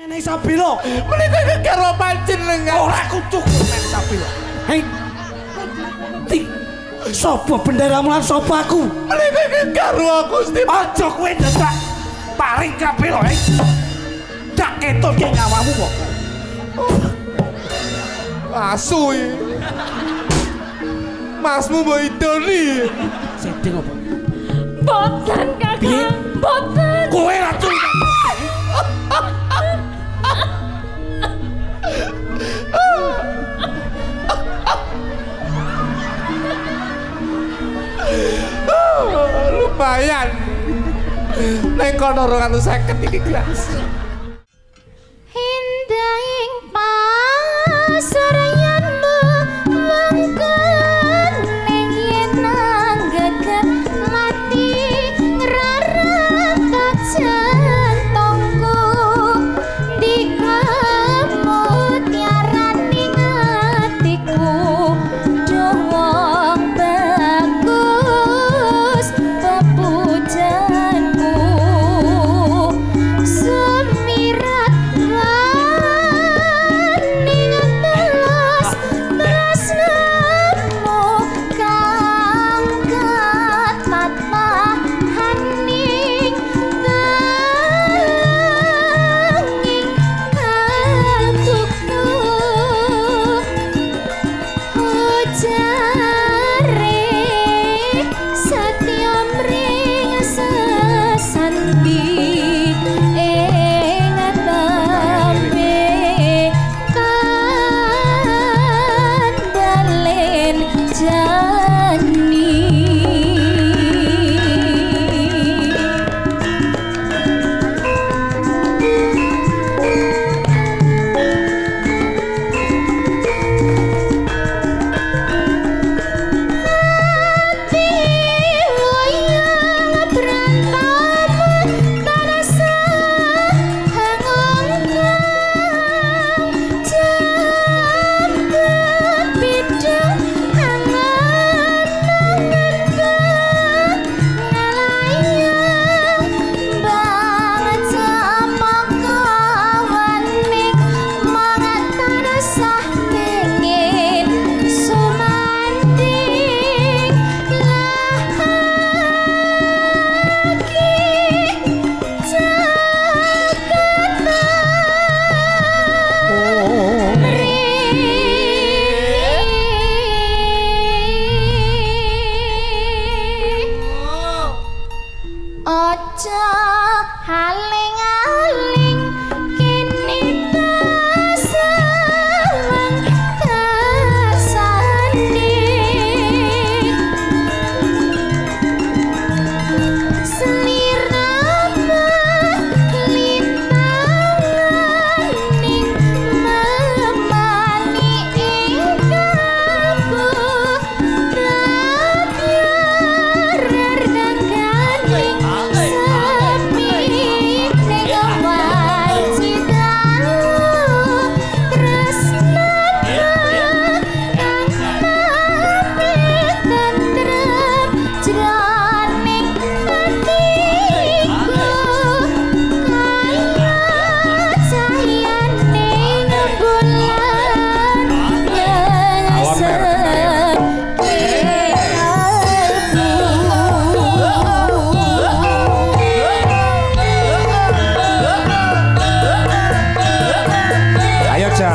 Neng Sabilo. Menika karo panjenengan. Ora kucuk Neng Sabilo. Hei. Ti. Sopo benderamu lan sopo aku? Menika karo Gusti. Aja kowe ndak paring kabeh lho, hei. Tak ketok ki nyawamu kok. Asu iki. Masmu mbok idoni. Sedeng apa? Boten Kakang, boten. Kowe racun. Lumayan. Nek kono 250 iki gelas. Hindahing pasaryanmu wengken ning yen anggeget mati ngrarata jantungku dikemut tiaraning atiku doang bagus pepujanku semirat ning telas tresnamu kang katmat mahaning tanging kalbuku ujare satya mring sesanti ing tambe kandalen jani. Wayang berantam tanasa hangongkang jambet bidang angan-angan ngalayang banget sama kawan ning mangat tanasa kengin sumanding Ojo haling-aling kini tasawang tasanding selirama lintangan ning memani ing kabut tabiar rergangganing sepi ning wajidamu tresnaku kang pamit tentrem jroning atiku kaya cahyaning bulan ngesek Ayo, Ca.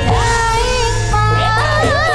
Daing pasaryanmu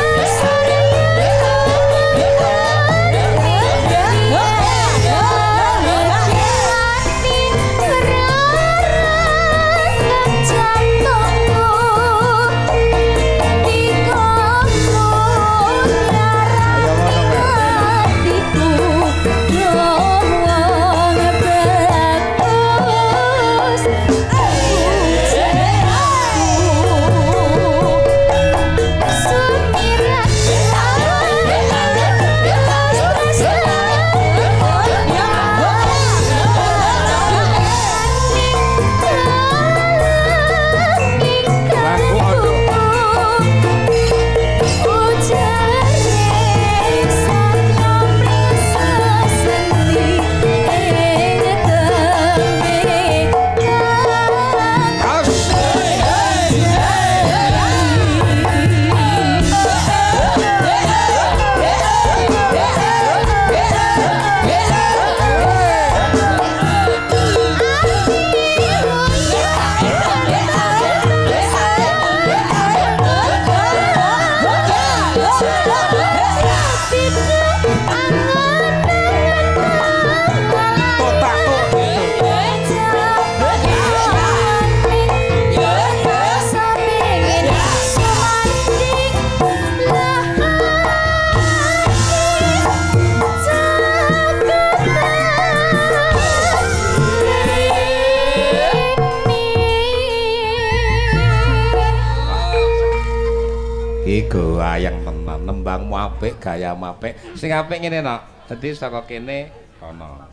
iki goyang tenan, nembangmu apik, gayamu apik. Sing apik ngene no. Dadi saka kene kono.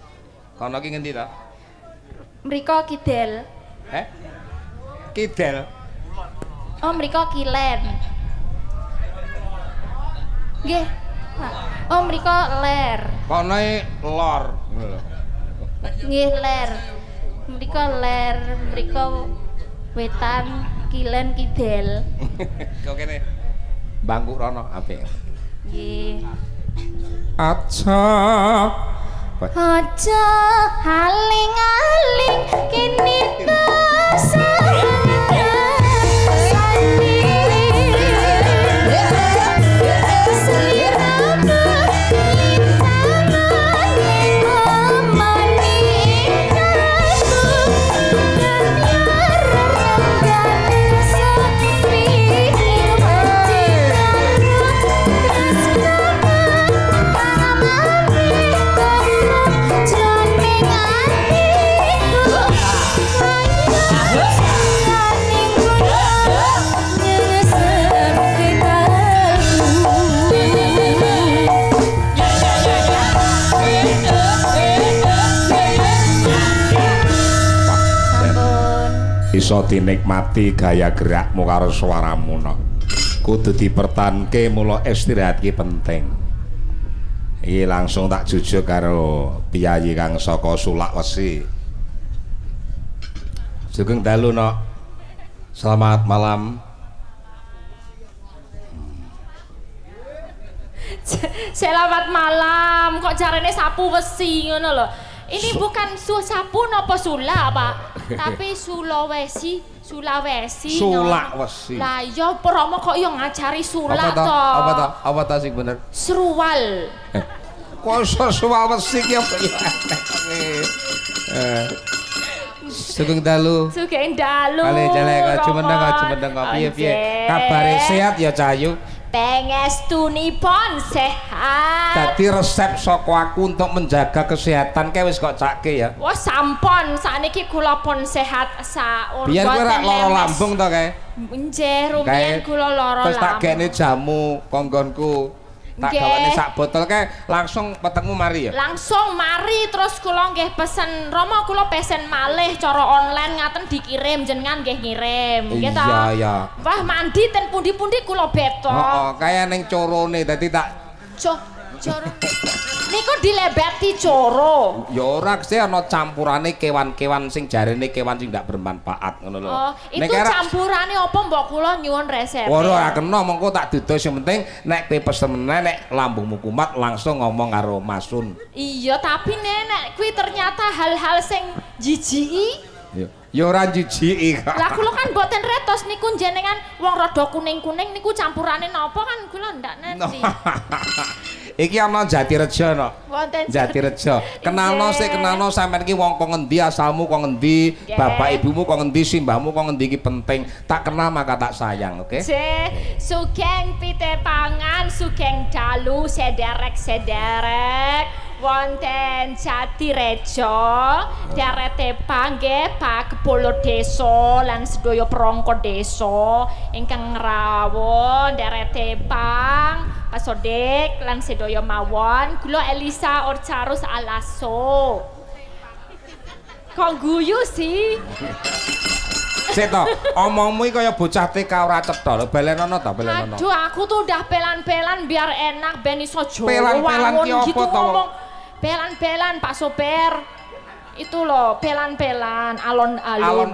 Kono ki ngendi to? Mriko kidel. Kidel. Oh, mriko kilen. Nggih. Oh, mriko ler. Kono lor. Nggih, ler. Mriko ler, mriko wetan, kilen, kidel. Kok kene bangku rono apik. Nggih. Aja Aja aling-aling kini iso dinikmati gaya gerakmu karo suaramu no. Kudu dipertahanke mula istirahat ki penting. Iki langsung tak jujuk karo piyayi kang saka Sulawesi. Sugeng dalu no. Selamat malam. Selamat malam. Kok jarene sapu wesi ngono lho. Ini bukan sapu napa sula, Pak. Tapi Sulawesi. Sulawesi. Lah iya promo kok yo ngajari sulak to. Apa ta sing bener? Serual. Kok iso Sulawesi ki apa ya? Sugeng dalu. Sugeng dalu. Ale jelek cumendeng piye-piye. Kabare sehat ya Cahayu? Pengestunipun sehat. Dadi resep saka aku untuk menjaga kesehatan kae wis kok cakke ya. Wah sampun sakniki kula pun sehat saur. Biyen kowe ora lara lambung to kae? Nggih, rumiyin kula lara lambung. Terus tak gekne jamu konggonku. Tak gawane sak botol kae langsung petengmu mari ya. Langsung mari terus kula nggih pesen Romo kula pesen malih cara online ngaten dikirim jenengan nggih ngirim. Nggih ta? Iya. Wah mandi ten pundi-pundi kula beto. Heeh, kaya ning corone dadi tak Coro. Niku dilebeti coro. Ya ora kese ana campurane kewan-kewan sing jarene kewan sing ndak bermanfaat ngono lho. Oh, itu campurane apa mbok kula nyuwun resep. Ora kena mengko tak dudu sing penting nek kowe pesen meneh nek lambungmu kumat langsung ngomong karo Masun. Iya, tapi nek kuwi ternyata hal-hal sing jijiki. Ya ora jijiki. Lah kula kan mboten retos niku jenengan wong rada kuning-kuning niku campurane napa kan kula ndak ngerti. Iki ana Jatirejo no. Wonten Jatirejo. Kenalno sik kenalno sampean iki wong kok ngendi asalmu kok ngendi, bapak ibumu kok ngendi, simbahmu kok ngendi iki penting. Tak kenal maka tak sayang, oke? Sugeng pitepangan, sugeng dalu sederek. Wonten Jatirejo, darete panggih Pak Kepala Desa lan sedaya perangkat desa ingkang ngrawuh darete Pang Pak Sodik lan sedaya mawon kula Elisa Orcarus Alaso. Kok guyu sih? Sik to, omongmu iki kaya bocah TK ora cetha lho, balenono ta balenono. Aduh, aku tuh udah pelan-pelan biar enak ben iso Jawa. Pelan-pelan ki apa gitu to? ngomong. Pelan-pelan Pak Sopir. Itu loh, pelan-pelan, alon-alon.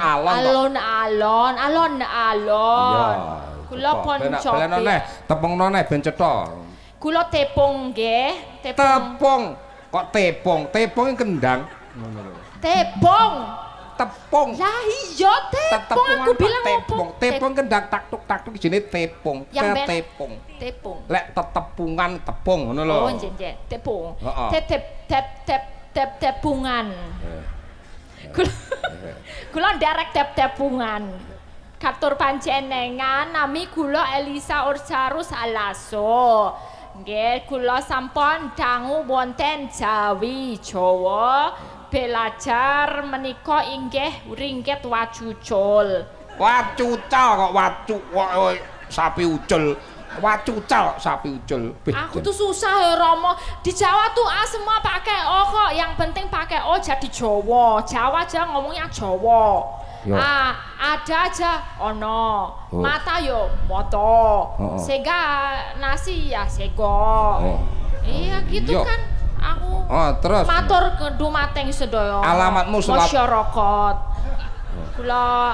Kula pun coba. Tepungno neh ben cetha. Kula tepung nggih, Tepung. Kok tepung? Tepung kendang. Tepung. Tepung. Lah iya tepung aku bilang tepung. Tepung kendang taktuk jenenge tepung. Tepung. Tepung. Lek tetepungan tepung ngono lho. Oh nggih, tepung. Tepungan. Kula nderek tepungan. Katur panjenengan nami kula Elisa Orcarus Alaso. Nggih, kula sampun dangu wonten Jawi Jawa. Belajar menika inggih ringkit wacucul. Wacuca kok wacu kok sapi ucul. Wacucal sapi ucul. Aku tuh susah ya Romo. Di Jawa tuh semua pakai O kok. Yang penting pakai O jadi Jawa. Jawa aja ngomongnya Jawa. Ada aja ono. Mata yo moto. Sega nasi ya sego. Iya gitu kan. Aku terus matur ke dumateng sedaya. Alamatmu masyarakat. Kula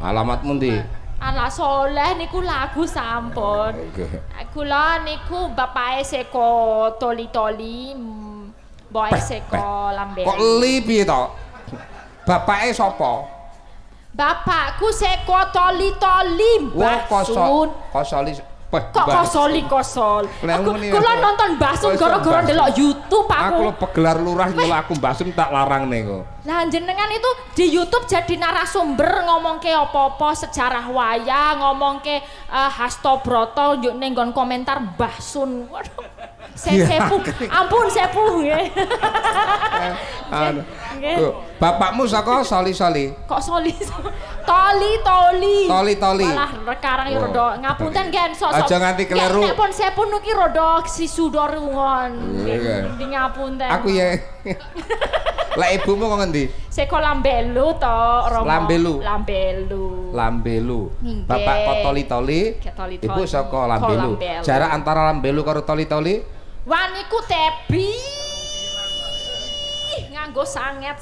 alamatmu ndi? Anak soleh niku lagu sampun. Kula niku bapake seko toli-toli, mboke seko lambe. Kok li piye to? Bapake sapa? Bapakku seko toli-toli, Basun. Kok kosol. Kula nonton Basun gara-gara ndelok YouTube aku lo pegelar lurah nyula aku Basun tak larang nego. Lah jenengan itu di YouTube jadi narasumber ngomong ke apa-apa sejarah wayang, ngomong ke Hasto Broto yuk nenggon komentar Basun. Waduh. Sepu, ampun sepu nggih. Bapakmu saka Soli-Soli. Kok Soli? Toli-toli. Toli-toli. Malah rekarang ya rada ngapunten gen sok-sok. Aja nganti keliru. Nek pun sepu nuki rada sisudorungon. Di ngapunten. Aku ya. Lah ibumu kok ngendi? Seko Lambelu to, Romo. Lambelu. Bapak kok Toli-toli. Ibu saka Lambelu. Jarak antara Lambelu karo Toli-toli? Wah niku tebi. Nganggo sanget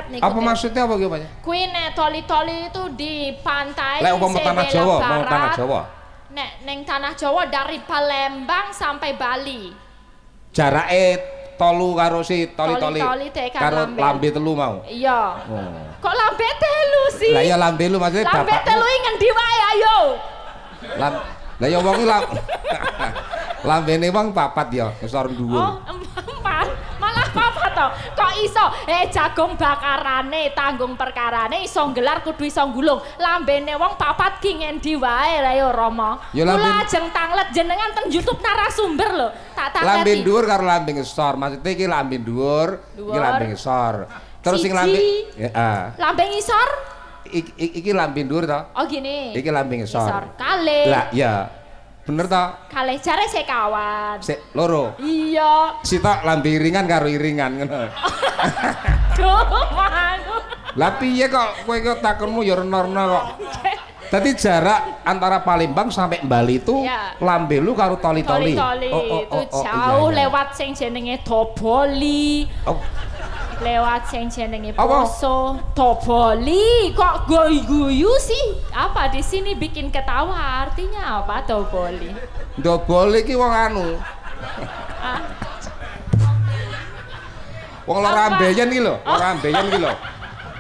niku. Apa maksudnya apa ki, Pak? Kuwi nek Toli-toli itu di pantai Lek umpama tanah Jawa, mau tanah Jawa. Nek ning tanah Jawa dari Palembang sampai Bali. Jarake tolu karo si Toli-toli. Karo lambe telu mau. Iya. Kok lambe telu sih? Lah ya lambe telu maksudnya bapak. Lambe telu ngendi wae ayo. Lah ya wong lambene wong papat ya, ngisor dhuwur. Oh, empat. Malah papat to. Kok iso? Jagung bakarane, tanggung perkarane iso nggelar kudu iso gulung. Lambene wong papat ki ngendi wae lah ya Rama. Kula ajeng tanglet jenengan teng YouTube narasumber lho. Tak tangleti. Lambe dhuwur karo lambe ngisor. Maksudnya iki lambe dhuwur, iki lambe ngisor. Terus sing lambe lambe ngisor? Iki lambe dhuwur to? Oh gini. Iki lambe ngisor. Kalih. Lah iya. Bener toh? Kalih jare sekawan. Loro. Iya. Sitok lambe iringan karo iringan ngono. Lah piye kok kowe kok takonmu ya rena-rena kok. Tadi jarak antara Palembang sampai Bali itu lambe lu karo Toli-Toli. Itu jauh lewat sing jenenge Doboli. Lewat sing jenenge Poso, Doboli. Kok guyu sih? Apa di sini bikin ketawa? Artinya apa Doboli? Doboli ki wong anu. Wong Rambeyan ki lho, Rambeyan ki lho.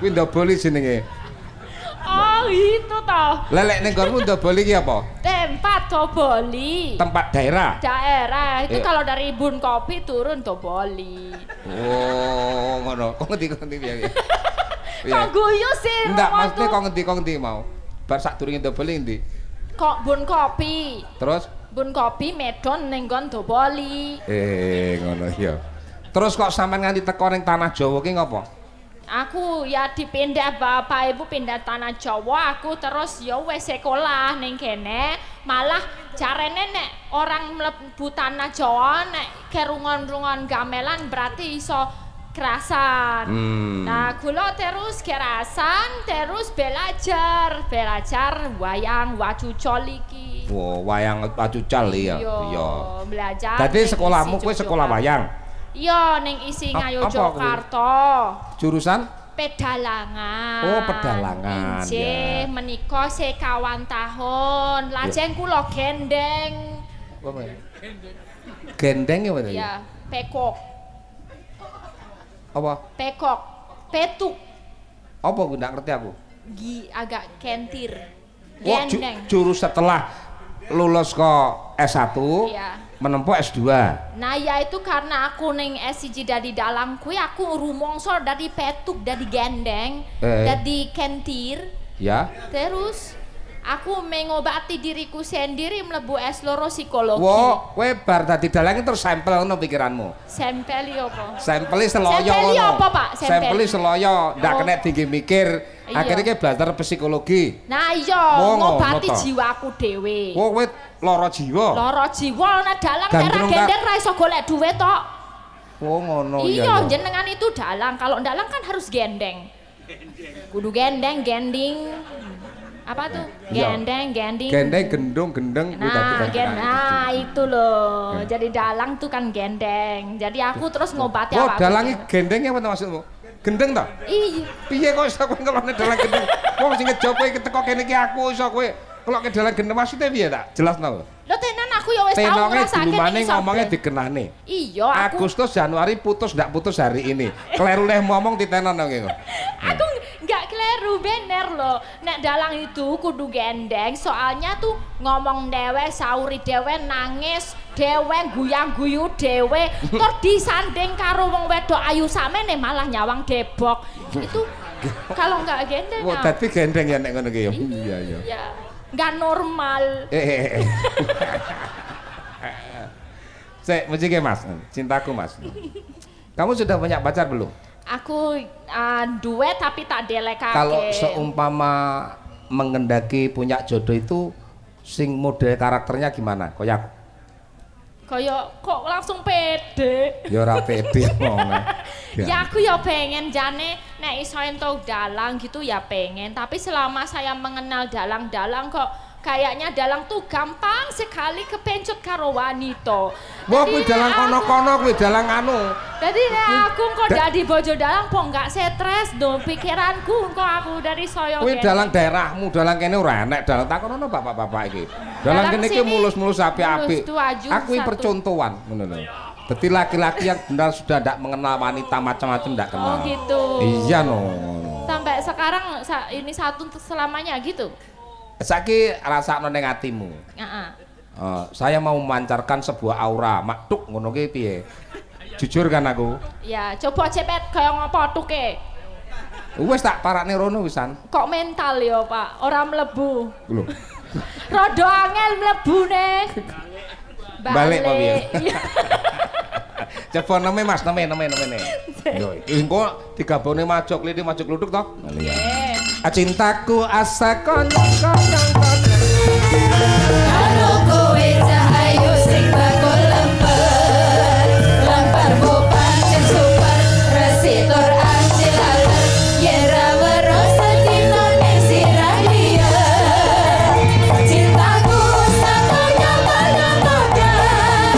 Kuwi Doboli jenenge. Oh, itu toh. Lelek ning nggonmu Doboli ki apa? Tempat Doboli. Tempat daerah. Daerah. Itu kalau dari Bun Kopi turun Doboli. Oh, ngono. Kok ngerti piye? Kok guyu sih? Enggak, maksudnya kok ngerti mau. Bar sak durunge Doboli ndi? Kok Bun Kopi. Terus? Bun Kopi medon ning nggon Doboli. Ngono ya. Terus kok sampean nganti teko ning tanah Jawa ki ngopo? Aku ya dipindah bapak ibu pindah tanah Jawa, aku terus ya wes sekolah ning kene, malah carane nek orang mlebu tanah Jawa nek kerungan-rungan gamelan berarti iso kerasan. Nah, kula terus kerasan, terus belajar wayang wacucal iki. Wayang wacucal ya. Iya. Belajar. Dadi sekolahmu kowe sekolah wayang. Iya, ning isi Ngayogyakarta. Jurusan? Pedalangan. Oh, pedalangan. Nggih, menika sekawan tahun. Lajeng kula gendeng. Apa ya? Gendeng ya apa? Iya, pekok. Apa? Pekok. Petuk. Apa gue nggak ngerti aku? Agak kentir. Gendeng. Jurus setelah lulus ke S1. Iya. Menempuh S2. Nah ya itu karena aku neng S1 dari dalam kui aku rumongso dari petuk dari gendeng dari kentir. Ya. Terus Aku mengobati diriku sendiri mlebu S2 psikologi. Wo, kowe bar dadi dalang terus sampel ngono pikiranmu. Sampel apa? Sampel seloyo Sampel ngono. apa, Pak? Sampel seloyo, ndak Oh. kena tinggi mikir. Iya. Akhirnya kowe belajar psikologi. Nah iya, Oh, ngobati ngono to. jiwaku dhewe. Wo, kowe lara jiwa. Lara jiwa ana dalang Gandrung, era gendeng ra iso golek duit tok. Oh, ngono ya. Iya, jenengan itu dalang. Kalau dalang kan harus gendeng. Kudu gendeng, gending. Apa tuh? Iya. Gendeng, gending. Gendeng, gendong, gendeng kuwi dadi Nah, itu loh. Jadi dalang tuh kan gendeng. Jadi aku terus ngobati Oh, apa? dalangi gendengnya apa maksudmu? Gendeng ta? Iya. Piye kok iso kowe ngelone dalang gendeng? Wong sing ngejob kowe teko kene iki aku iso kowe kelok ke dalang gendeng maksudnya piye tak? Jelasno. Lo tenan aku ya wis tau Tenonge ngrasake dilumane iki ngomongnya sampe. dikenane. Iya, aku Agustus Januari putus ndak putus hari ini. Kleru leh ngomong ditenon kok. aku nggak kleru bener loh. Nek dalang itu kudu gendeng, soalnya tuh ngomong dewe, sauri dewe, nangis dewe, guyang-guyu dewe, terus disanding karo wong wedok ayu samene malah nyawang debok. Itu kalau nggak gendeng. Wah, dadi gendeng ya nek ngono ki ya. Iya, iya. Ya, nggak normal. Sek, mesti ke Mas, cintaku Mas. Kamu sudah punya pacar belum? Aku duet tapi tak delekake. Kalau seumpama mengendaki punya jodoh itu sing model karakternya gimana? Koyak Kayak kok langsung pede. ya ora pede ngono. Ya aku ya pengen jane nek iso entuk dalang gitu ya pengen, tapi selama saya mengenal dalang-dalang kok kayaknya dalang tuh gampang sekali kepencut karo wanita. Wah, kuwi dalang kono-kono, kuwi dalang anu. Jadi nek aku kok dadi bojo dalang kok enggak stres do pikiranku kok aku dari soyo Kuwi kene. dalang daerahmu, dalang kene ora enek, dalang takonono bapak-bapak iki. Dalang kene iki sini mulus-mulus apik-apik. mulus tuaju Aku iki satu. percontohan, ngono lho. Dadi laki-laki yang benar sudah ndak mengenal wanita macam-macam ndak kenal. Oh gitu. Iya no. Sampai sekarang ini satu untuk selamanya gitu. Saiki rasakno ning atimu. Heeh. Saya mau memancarkan sebuah aura, maktuk ngono ki piye? Jujur kan aku. Ya, coba cepet kaya ngopo tuke. Wis tak parakne rono wisan. Kok mental ya, Pak? Ora mlebu. Lho. Rada angel mlebune. Balik apa piye? Iya. Coba neme Mas, neme. Yo, engko digabone majok lidi majok luduk to? Cintaku asa konyong-konyong. Karo kowe cahayu sing bakul lemper lemparmu pancen super resi tur anjil aler yen ra weruh sedina ning sirah liya cintaku sakonyong-konyong modar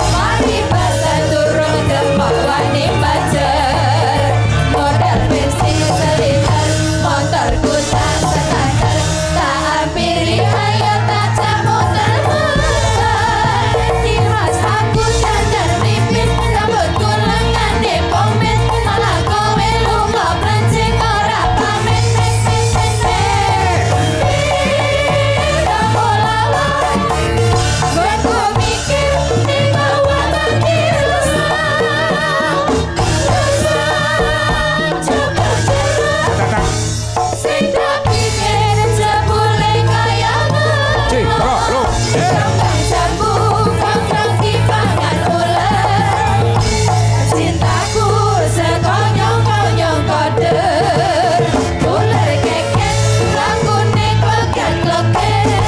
mari pasan turun demok wani pacar modal bensin seliter motorku tak standar tak hampiri ayo tak campur termutar timas aku dandar mipis rambutku lengan di pomit malah kowe lunga plencing ora pamit kamu lawan gue ku mikir di bawah bangkir coba jalan sing tak pikir jebule kaya Citra, lho. sampai jambu kakang dipangan ular cintaku sekonyong-konyong kode ular keket lakune kleget-kleget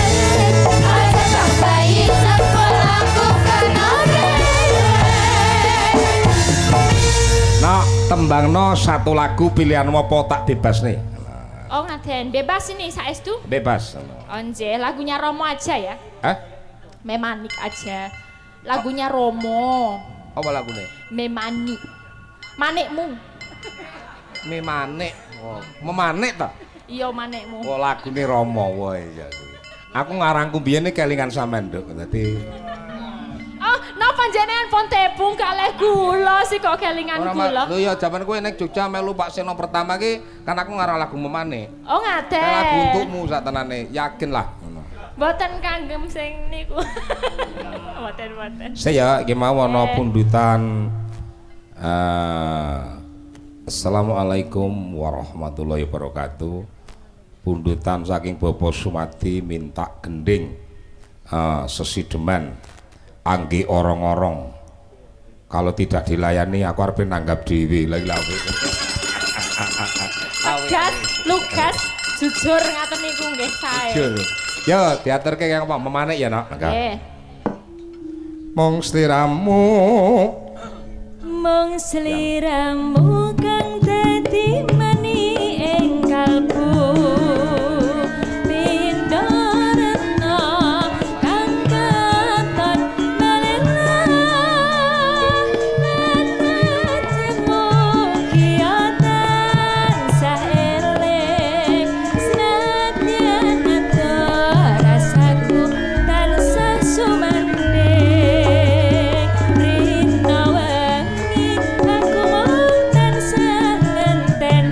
aja sang bayi sepelakukan orang Nah, tembangno satu lagu pilihan apa tak bebas nih. Oh ngaten, bebas ini saestu. Bebas. Onje, lagunya Romo aja ya. Memanik aja. Lagunya Romo. Apa lagune? Memanik. Manikmu. Memanik. Oh, memanik ta? Iya manikmu. Oh, lagune Rama wae ya kuwi. Aku ngarangku biyen kelingan sampean, Nduk. Dadi Oh, napa jenengan pun tebung kalih kula sih kok kelingan kula. lho ya jaman kowe nek Jogja melu Pak Seno pertama ki kan aku ngarang lagu Memanik. Oh ngaten. Lagu untukmu sak tenane, yakin lah ngono. Mboten kanggem sing niku. Mboten. Saya iki mau ana pundutan Assalamualaikum warahmatullahi wabarakatuh. pundutan saking Bapak Sumadi minta gending sesideman anggi orong-orong. Kalau tidak dilayani aku arep nanggap dhewe. Lha-lha. Tegas, lugas, jujur ngaten niku nggih sae. Jujur. Yo diaturke kang apa memanik ya, Nok. Nggih. Mong sliramu mong sliramu kang dadi mani ing kalbu pindha retna kang katon nalela latemu kiatan saeling senadyan ado rasaku tansah sumanding rina wangi aku tansah ngenten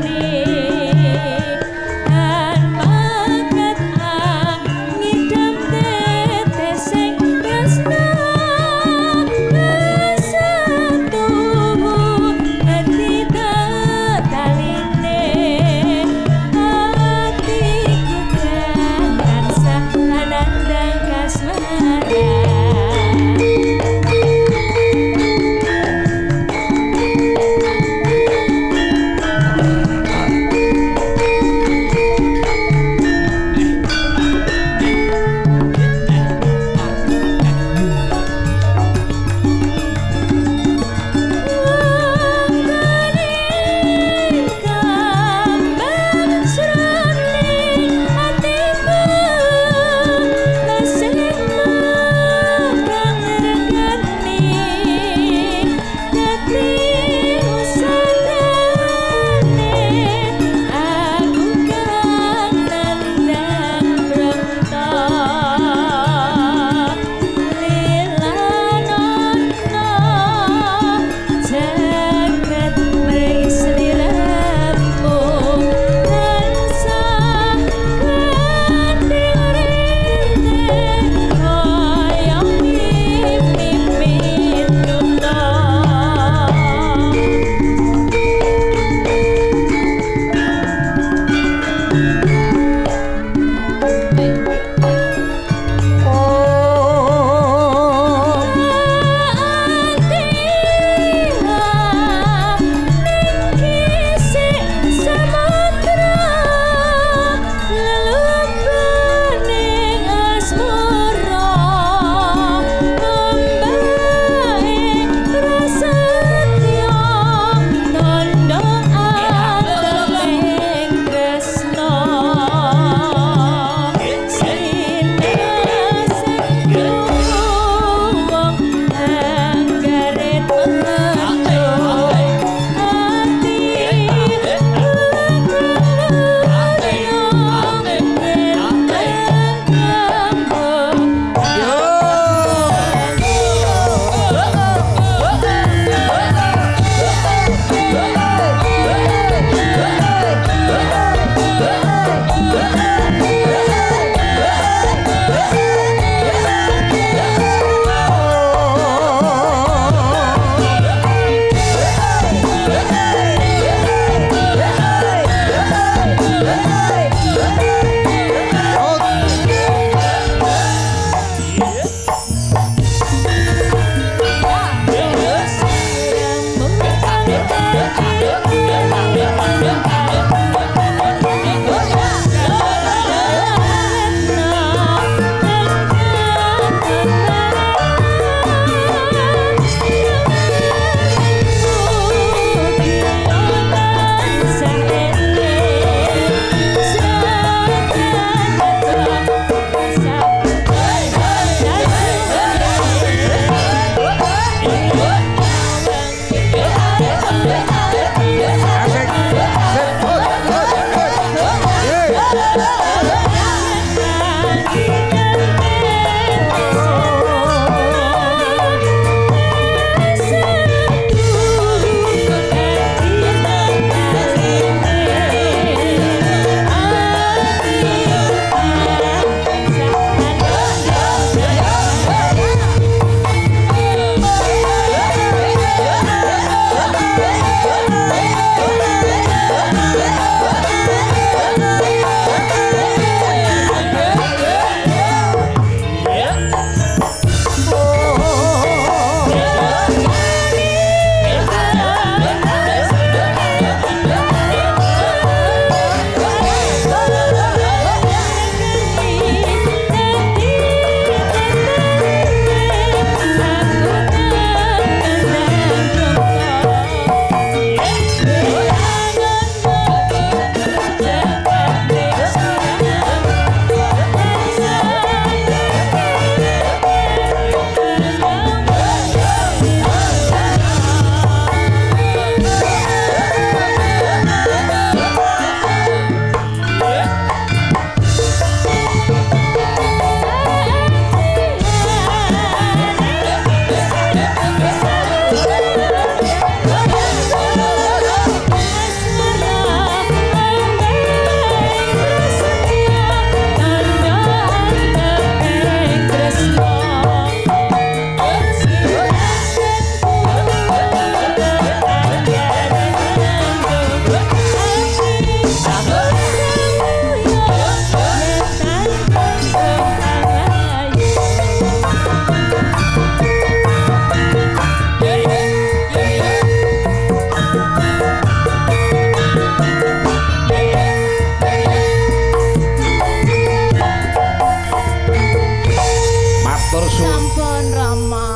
Sampun Rama.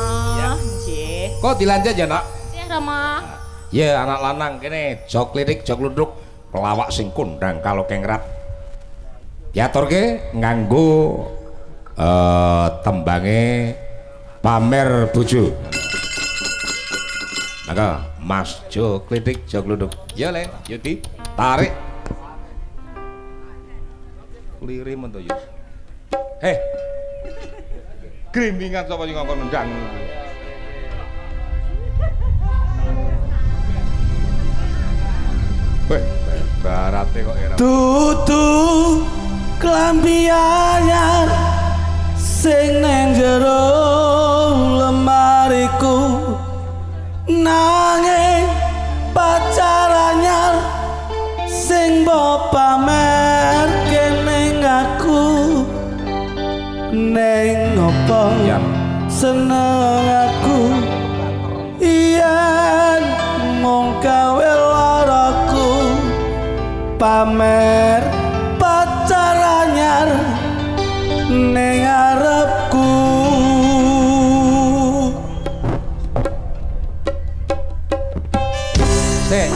Nggih. Kok dilanjut ya, Nak? Nggih Rama. Ya anak lanang kene jog lirik jog ludruk pelawak sing kondang kalau kengrat. Diaturke nganggo tembange pamer bojo. Maka Mas jog lirik jog ludruk. Ya Le, Yudi tarik. Lirim to yo. Heh. Grimbingan sapa sing ngongkon ndang. Weh, barate kok era. Tutu klambi anyar sing nang jero lemariku nanging pacar anyar sing mbok pamer kene aku neng opo seneng aku yen mung gawe laraku pamer pacar anyar ning arepku. Sik,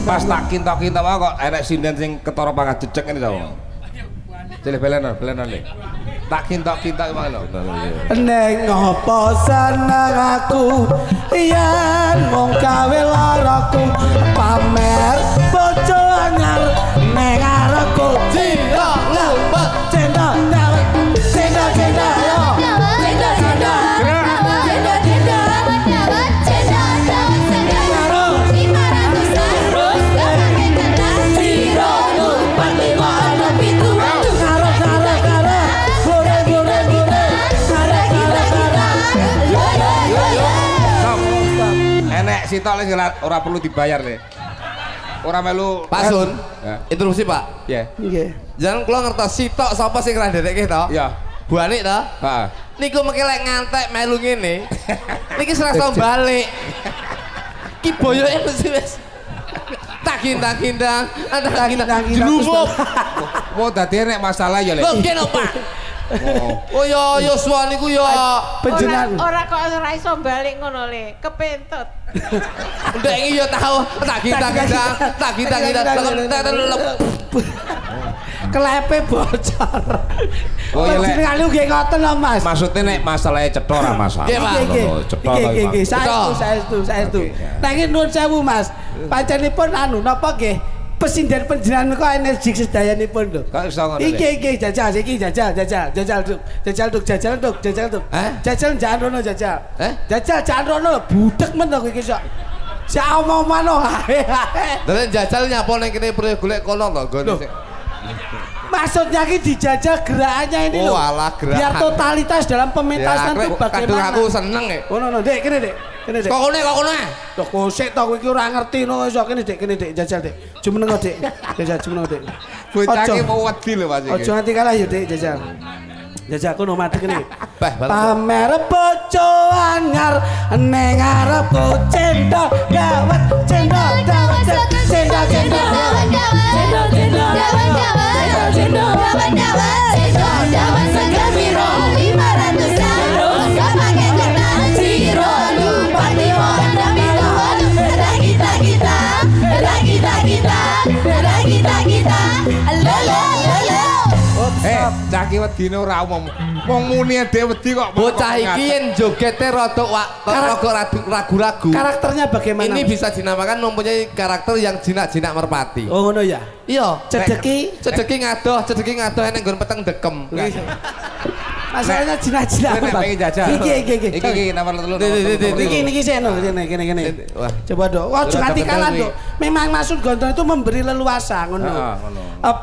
pas tak kintok-kintok wae kok enek sinden sing ketara pangkat jejeg ngene to. Cilih belenan le. Tak kintok-kintok wae lho. Neng ngopo seneng aku yen mung gawe laraku pamer bojo anyar ning arepku. Cinta lumpet cinta dawet cinta cinta yo cinta cinta Sitok le ora perlu dibayar le. Ora melu Pasun. Interupsi, Pak. Ya. nggih. Jangan kula ngertos sitok sapa sing ngradekke to? Ya. Buanik to? Heeh. Niku mengki lek ngantek melu ngene. Niki serasa balik. Ki boyoke mesti wis tak kindang-kindang, jelumuk. Wo dadi nek masalah ya le. Lho kene, Pak. Oh ya Yosua niku ya Penjenan Ora kok ora iso balik ngono le, kepentut. ndek iki ya tahu tak kindang-kindang, tak kindang-kindang. klepe bocor. Oh ya lek. Jenengan nggih ngoten lho Mas. Maksudnya nek masalahnya cetha ora masalah. Nggih, Pak. Cetha Nggih, saestu. Nanging nuwun sewu Mas. Panjenenganipun anu napa nggih? Pesinden panjenengan kok energi sedayanipun lho. Kok iso ngono. Iki jajal iki jajal duk. Jajal jangan rono jajal. Jajal jangan rono budek men kok iki sok. Sak omongan wae. Dene jajal nyapa ning kene golek kono to nggone sik. Maksudnya ini dijajal gerakannya ini loh. Oh alah gerakan. Biar totalitas dalam pementasan itu bagaimana. Kadung aku seneng ya. Oh no, Dek, kene Dek. Kene Dek. Kok kene. Loh kosek to kowe iki ora ngerti no iso kene Dek, jajal Dek. Jumeneng Dek. Jajal jumeneng Dek. Bocah iki mau wedi lho Mas iki. Ojo nganti kalah ya Dek, jajal. Jajal kono mati kene. Beh, pamer bojo anyar ning arepku cendol gawat cendol dawet cendol segar biru 500-an gak pake kertas Ciro lupa timon dan bintang kita lolo cah iki wedine ora umum. Wong muni dhewe wedi kok. Bocah iki yen jogete rada ragu-ragu. Karakternya bagaimana? Ini bisa dinamakan mempunyai karakter yang jinak-jinak merpati. Oh ngono ya. Iya, Cedeki ngadoh enek nggon peteng dekem. masalahnya jinak-jinak. Nek pengen jajal. Iki nomor 3. Niki seno kene. Coba Dok. Ojo nganti kalah Dok. Memang maksud Gondong itu memberi leluasa ngono.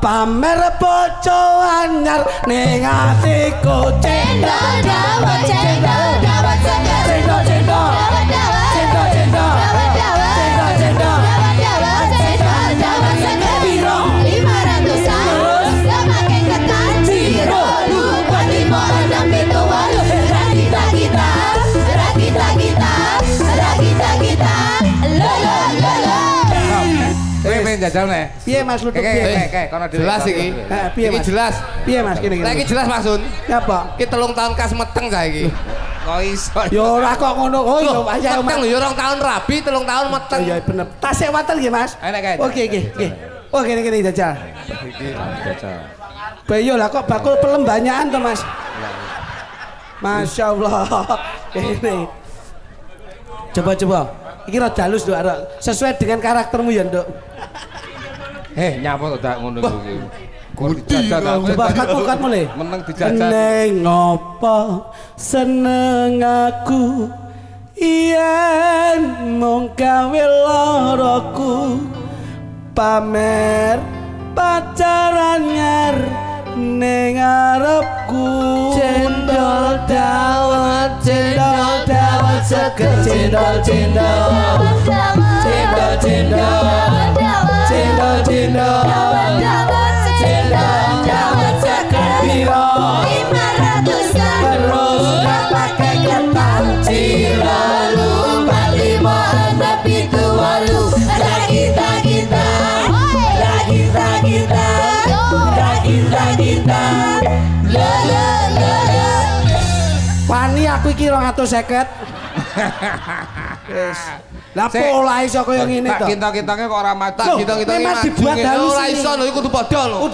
Pamer bojo anyar ning atiku cendol dawet jajal nek. Piye Mas Lutut piye? Kono jelas iki. Piye Mas? Jelas. Piye Mas kene. Lah iki jelas Mas Sun. Napa? Ki 3 tahun kas meteng saiki. Kok iso? Ya ora kok ngono. Oh iya ayo meteng lho ya 2 tahun rabi, 3 tahun meteng. Iya bener. Tasik water nggih Mas. Enak kae. Oke. Oh kene jajal. Iki jajal. Bayo lah kok bakul pelembanyaan to Mas. Masya Allah. Ini. Coba. Iki rada halus Nduk, sesuai dengan karaktermu ya Nduk. Nyapa to dak ngono iki. Bakat mulai. Meneng dijajal. Neng ngopo seneng aku yen mung gawe loroku pamer pacaran nyar ning arepku cendol dawet seger cendol piro 500 terus gak pakai ketan cilalu 45 tapi tualu kita wani aku iki 250 wis lah pola iso koyo ngene to Kinta-kintange kok ora mati. Kinta-kintange memang dibuat halus ora iso lho iku kudu padha lho.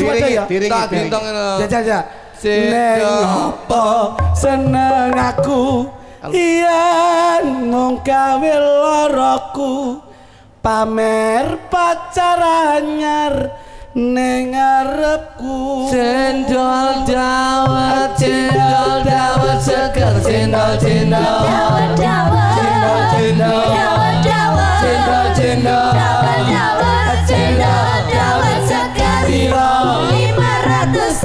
Tak bintang ngene. Jajal. Neng opo seneng aku yen mung gawe loroku pamer pacaran nyar ning arepku cendol dawet seger cendol piro 500 terus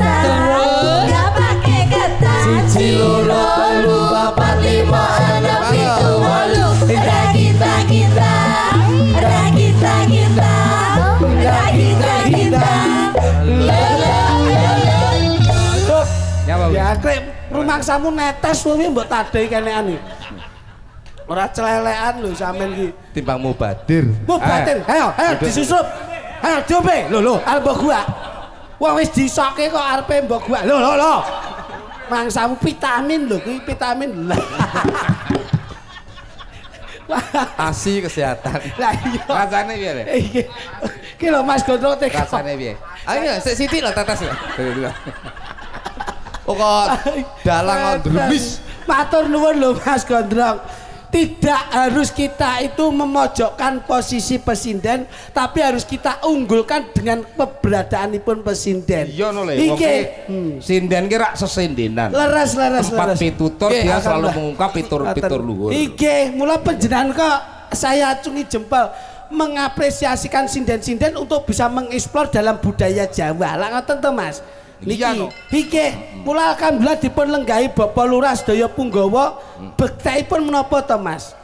gak pakai ketan 1 2 3 4 5 6 7 8 ya krep rumangsamu netes kuwi mbok tadai kenekan iki ora celelekan lho sampean iki timbang mubadir ayo disusup ayo diombe lho arep mbok gua wong wis disoke kok arepe mbok gua lho mangsamu vitamin lho kuwi vitamin ASI kesehatan. Lah iya. Rasane piye le? Iki lho Mas Gondrong teh. Rasane piye? Ayo sik sithik lah tetes. Kok dalang ndremis. Matur nuwun lho Mas Gondrong. Tidak harus kita itu memojokkan posisi presiden, tapi harus kita unggulkan dengan keberadaanipun presiden. Iya no le. Sinden ki rak sesindenan. Leres. Tempat pitutur dia selalu mengungkap pitur luhur. Iki mula panjenengan kok saya acungi jempol mengapresiasikan sinden-sinden untuk bisa mengeksplor dalam budaya Jawa. Lah ngoten to Mas. Iki mula alhamdulillah dipun lenggahi Bapak Lurah sedaya Punggawa bektaipun menapa to Mas?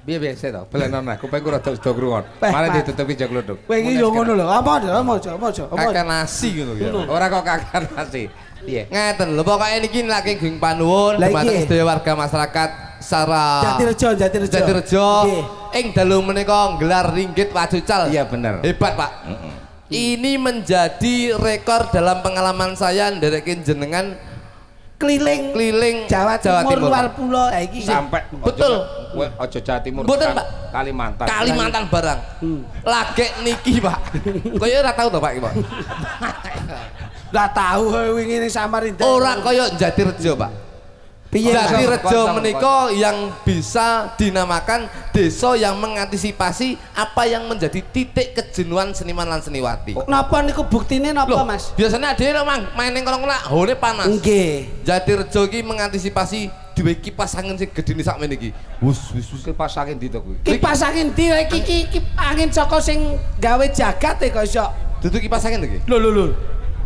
Piye sik to? Belenon aku pengen rada sedo krungon. Mari ditutupi jek glodok. Kowe iki yo ngono lho. Apa mojo. Kakek nasi ngono ya. Ora kok kakek nasi. Piye? Ngeten lho pokoke niki lagi ging panuwun dumateng sedaya warga masyarakat Sara Jatirejo ing dalu menika nggelar ringgit wajucal. Iya bener. Hebat Pak. Ini menjadi rekor dalam pengalaman saya nderekin jenengan keliling Jawa Timur luar pulau iki sampai betul ojo Jawa Timur betul Pak Kalimantan barang lagek niki Pak kaya ora tau to Pak iki Pak ora tau wingi ning Samarinda ora kaya Jatirejo Pak Jatirejo menika yang bisa dinamakan desa yang mengantisipasi apa yang menjadi titik kejenuhan seniman lan seniwati. Napa niku buktine napa Mas? Biasanya dhewe main ning kono hone panas. Nggih. Jatirejo iki mengantisipasi duwe kipas angin sing gedene sakmene iki. Wus kipas angin ndi to kuwi? Kipas angin ndi iki angin saka sing gawe jagat e kok iso. Dudu kipas angin iki. Lho.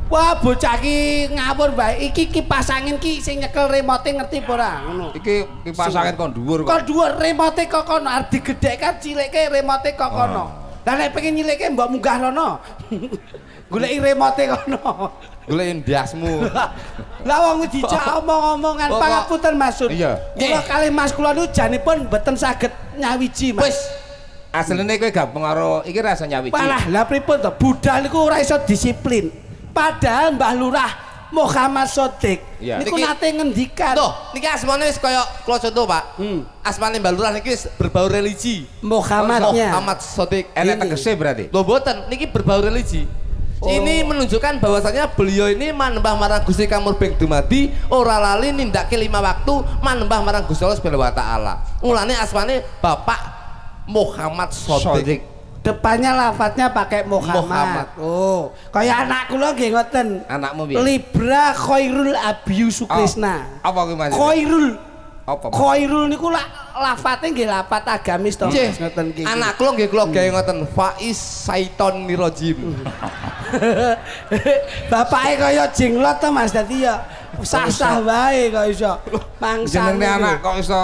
Wah bocah ki ngawur bae. Iki kipas angin ki sing nyekel remote ngerti apa ora ngono. Iki kipas angin kon dhuwur kok. Kon dhuwur remote kok kono arep digedhekkan cilikke remote kok kono. Lah nek pengen nyilikke mbok munggah rono. Goleki remote kono. Goleki ndasmu. Lah wong dijak omong-omongan pangapunten Mas Sun. Iya. Kula kalih Mas kula niku janipun mboten saged nyawiji Mas. Wis asline kowe gabung karo iki rasa nyawiji. Lah pripun to? Budal niku ora iso disiplin. Padahal Mbah Lurah Muhammad Shodiq. Niku nate ngendikan. Tuh, niki asmane wis kaya kula contoh, Pak. Asmane Mbak Lurah niki wis berbau religi. Muhammadnya. Muhammad Shodiq. Enek tegese berarti. Lho mboten, niki berbau religi. Ini menunjukkan bahwasanya beliau ini manembah marang Gusti Kang Murbeng dumadi ora lali nindakke 5 waktu manembah marang Gusti Allah Subhanahu wa taala. Mulane asmane Bapak Muhammad Shodiq. Depannya lafadznya pakai Muhammad. Oh, kayak anak kula nggih ngoten. Anakmu piye? Libra Khairul Abiyu Sukrisna. Apa kuwi Mas? Khairul. Apa? Khairul niku lafadznya nggih lafadz agamis to. Ngoten nggih. Anak kula nggih kula gawe ngoten. Faiz Saiton Nirojim. Bapake kaya jinglot to Mas dadi ya sah-sah wae kok iso. Mangsa jenenge anak kok iso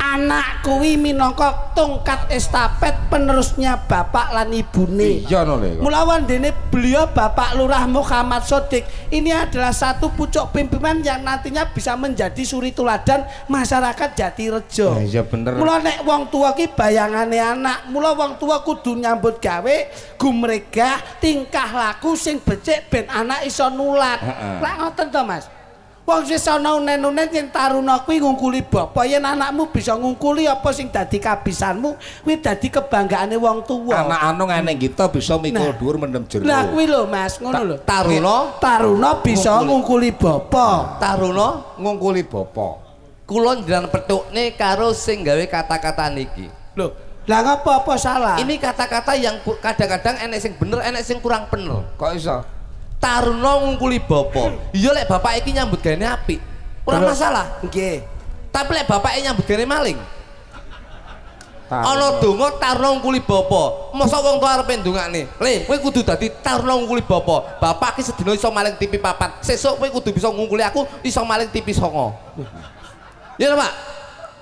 anak kuwi minangka tongkat estafet penerusnya bapak lan ibune. Iya no lho. Mulawan dene beliau Bapak Lurah Muhammad Shodiq ini adalah satu pucuk pimpinan yang nantinya bisa menjadi suri tuladan masyarakat Jatirejo. Iya bener. Mula nek wong tua ki bayangane anak, mula wong tua kudu nyambut gawe gumregah tingkah laku sing becik ben anak iso nulat. Lah ngoten to Mas. Wong wis ana unen-unen yen taruna kuwi ngungkuli bapak, yen anakmu bisa ngungkuli apa sing dadi kabisanmu, kuwi dadi kebanggaane wong tuwa. Anak anu ngene kita bisa mikul dhuwur mendem jero. Lah kuwi lho Mas, ngono lho. Taruna bisa ngungkuli bapak. Taruna ngungkuli bapak. Kula njenengan petukne karo sing gawe kata-kata niki. Lho, lah ngapa salah? Ini kata-kata yang kadang-kadang enek sing bener, enek sing kurang bener. Kok iso? Taruna ngungkuli bapak. Iya lek bapak iki nyambut gawe apik. Ora masalah. Nggih. Tapi lek bapake nyambut gawe maling. Ana donga taruna ngungkuli bapak. Mosok wong tuwa arepe ndongakne. Le, kowe kudu dadi taruna ngungkuli bapak. Bapak iki sedina iso maling TV 4. Sesuk kowe kudu bisa ngungkuli aku iso maling TV 9. Ya lho, Pak.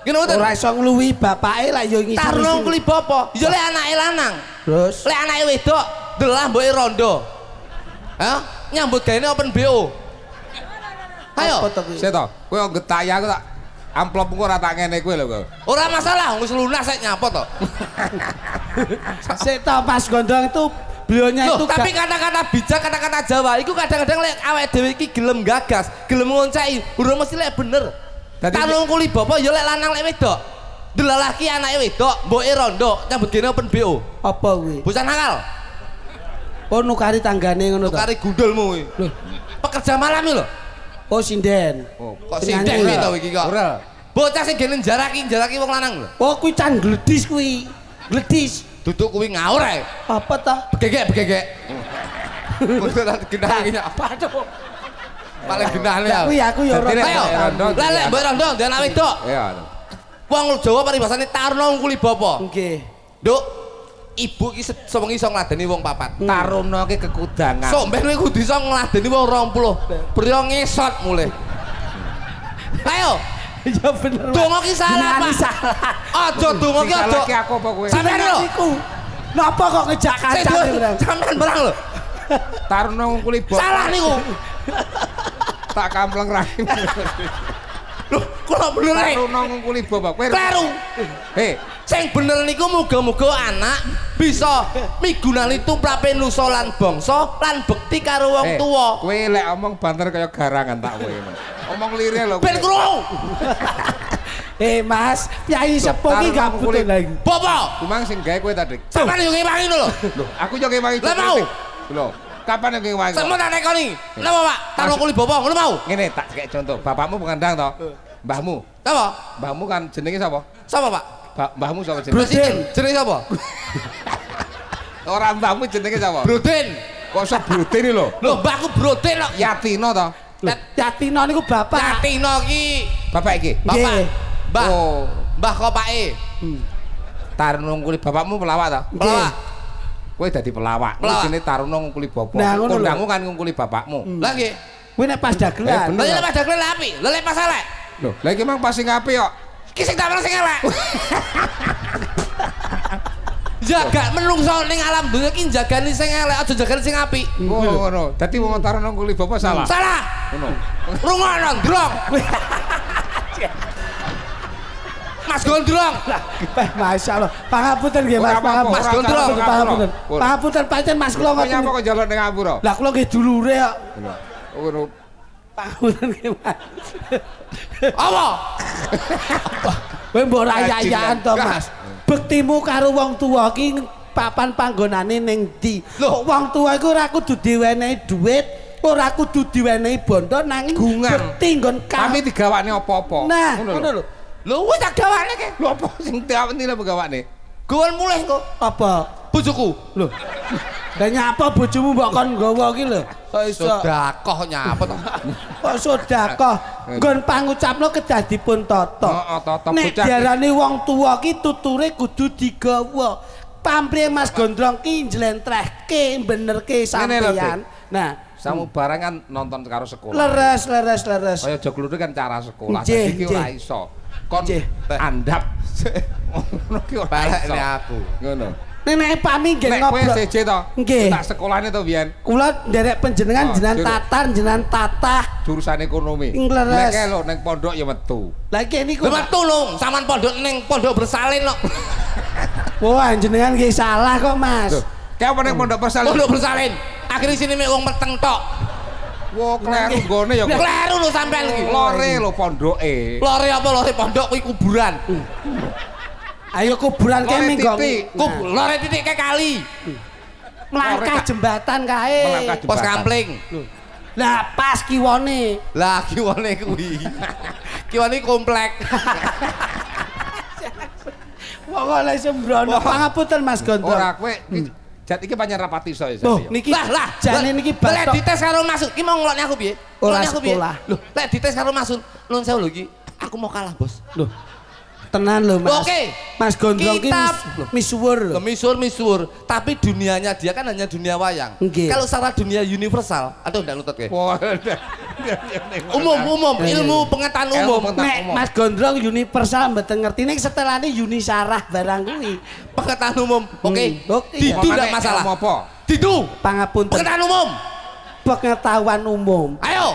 Ngene ngoten. Ora iso ngluwi bapake lah yo ngisi. Taruna ngungkuli bapak. Ya lek anake lanang. Terus lek anake wedok, delah mboke rondo. Nyambut gawe open BO. Ayo. Sik to, kowe getaya aku tak amplopmu ora tak ngene kowe lho kowe. Ora masalah, wis lunas sik nyapot to. Sik to Mas Gondong itu beliaunya itu tapi kata-kata bijak, kata-kata Jawa iku kadang-kadang lek awake dhewe iki gelem gagas, gelem ngoncai, urung mesti lek bener. Tarung kuli bapak ya lek lanang lek wedok. Delalaki anake wedok, mboke rondo, nyambut gawe open BO. Apa kuwi? Bocah nakal. Oh nukari tanggane ngono to. Nukari gundulmu kuwi. Lho, pekerja malam lho. Oh sinden. Oh, kok sinden kuwi to iki kok. Ora. Bocah sing gene jaraki wong lanang lho. Oh kuwi can gledis kuwi. Gledis. Duduk kuwi ngaur ae. Apa ta? Begegek. Beneran genah iki apa tuh? Paling genah ya. Kuwi aku ya ora. Lah lek mbok rondo ndek anak wedok. Iya. Wong Jawa paribasane taruna nguli bapa. Nggih. Nduk, ibu iki sewengi iso ngladeni wong 4. Taruna ki kekudangan. Sok mben kowe kudu iso ngladeni wong 20. Brio ngesot mulai. Ayo. Ya bener. Donga ki salah, Pak. Salah. Aja donga ki aja. Salah aku apa kowe? Sampeyan lho. Napa kok ngejak kancane, Bang? Sampeyan berang lho. Taruna ngungkuli bapa. Salah niku. Tak kampleng rahim. Loh, kula bener nek taruna ngungkuli bapa. Kowe kleru. Sing bener niku muga-muga anak bisa migunani tumrape nusa lan bangsa lan bekti karo wong tuwa. Kowe lek omong banter kaya garangan tak kowe. Omong lire lho. Ben krungu. Mas, Kyai sepuh iki gak butuh lagi. Bapak, kumang sing gawe kowe tadi. sampeyan yo ngewangi lho. Lho, aku yo ngewangi. Lah mau. Lho, kapan yo ngewangi? Semua tak nekoni. Napa, Pak? Tarung kuli bapak ngono mau. Ngene tak kek contoh. Bapakmu pengandang to? Mbahmu. Sapa? Mbahmu kan jenenge sapa? Sapa, Pak? Mbahmu sapa jenenge? Brodin. Jenenge sapa? Ora mbahmu jenenge sapa? Brodin. Kok iso Brodin lho? Lho, mbahku Brodin kok. Yatina to? Yatina niku bapak. Yatina iki. Bapak iki. Bapak. Mbah. Oh, Mbah kopake. Taruna ngungkuli bapakmu pelawak to? Pelawak. Kowe dadi pelawak. Jenenge taruna ngungkuli bapak. Kondangmu kan ngungkuli bapakmu. Lah nggih. Kuwi nek pas dagelan. Lah nek pas dagelan api, lah nek pas elek. Lho, lha iki mang pas sing apik kok. Ki sing damel sing elek. Jaga menungso ning alam dunya ki jagani sing elek, aja jagani sing apik. Ngono. Dadi wong taruna ngungkuli bapak salah. Salah. Ngono. Rungono, Drong. Mas Gondrong. Masyaallah. Pangapunten nggih Mas. Mas Gondrong. Pangapunten. Pangapunten pancen Mas kula ngoten. Apa kok njaluk ning ngapura? Lah kula nggih dulure kok. Ngono. Pangapunten nggih Mas. Apa? Kowe mbok rayaan to Mas. Bektimu karo wong tuwa ki papan panggonane ning ndi? Lho, wong tuwa iku ora kudu diwenehi dhuwit, ora kudu diwenehi bondo nanging bekti nggon kami digawakne apa-apa. Nah, ngono lho. Lho wis tak gawane ki. Lho apa sing diawakne lho gawane? Gowon mulih kok. Apa? Bojoku. Lho. Lah nyapa bojomu mbok kon nggawa ki lho. Kok iso sedekah nyapa to? Kok sedekah? Nggon pangucapno kedah dipun tata. Heeh, tata Nek bocah. diarani wong tuwa ki tuture kudu digawa. Pamrih Mas Gondrong ki njlentrehke benerke sampeyan. Nah, samubarang nonton karo sekolah. Leres. Kaya aja kluru kan cara sekolah. Nggih, Dadi ki ora iso. Kon andap. Ngono ki ora iso. Aku. Ngono. Nek pami nggih ngobrol. Nek kowe seje to. Nggih. Tak sekolahne to biyen. Kula nderek panjenengan jenengan tatar, jenengan tatah. Jurusan ekonomi. Leres. Nek lho ning pondok ya metu. Lah iki niku. Metu lho, sampean pondok ning pondok bersalin kok. Wah, jenengan nggih salah kok, Mas. Kayak apa ning pondok bersalin? Pondok bersalin. Akhire sini mek wong meteng tok. Wo kleru gone ya kok. Kleru lho sampean iki. Lore lho pondoke. Lore apa lore pondok kuwi kuburan. Ayo kuburan kene kok. Lore titik ke kali. Melangkah jembatan kae. Pos kampling. Lah pas kiwone. Lah kiwone kuwi. Kiwone komplek. Wong oleh sembrono. Pangapunten Mas Gondrong. Ora kowe jat iki pancen rapati iso ya. Niki jane niki batok. Lek dites karo Masud, ki mau ngelokne aku piye? Ora sekolah. Lho, lek dites karo Masud, nuwun sewu lho iki. Aku mau kalah, Bos. Loh. Tenan lho Mas. Oke. Mas Gondrong ki misuwur lho. Misuwur, tapi dunianya dia kan hanya dunia wayang. Kalau secara dunia universal, aduh ndak nutut kowe. Umum, ilmu pengetahuan umum. Nek Mas Gondrong universal mboten ngerti nek setelane Yuni Sarah barang kuwi. Pengetahuan umum. Oke. Didu ndak masalah. Apa? Didu. Pangapunten. Pengetahuan umum. Pengetahuan umum. Ayo.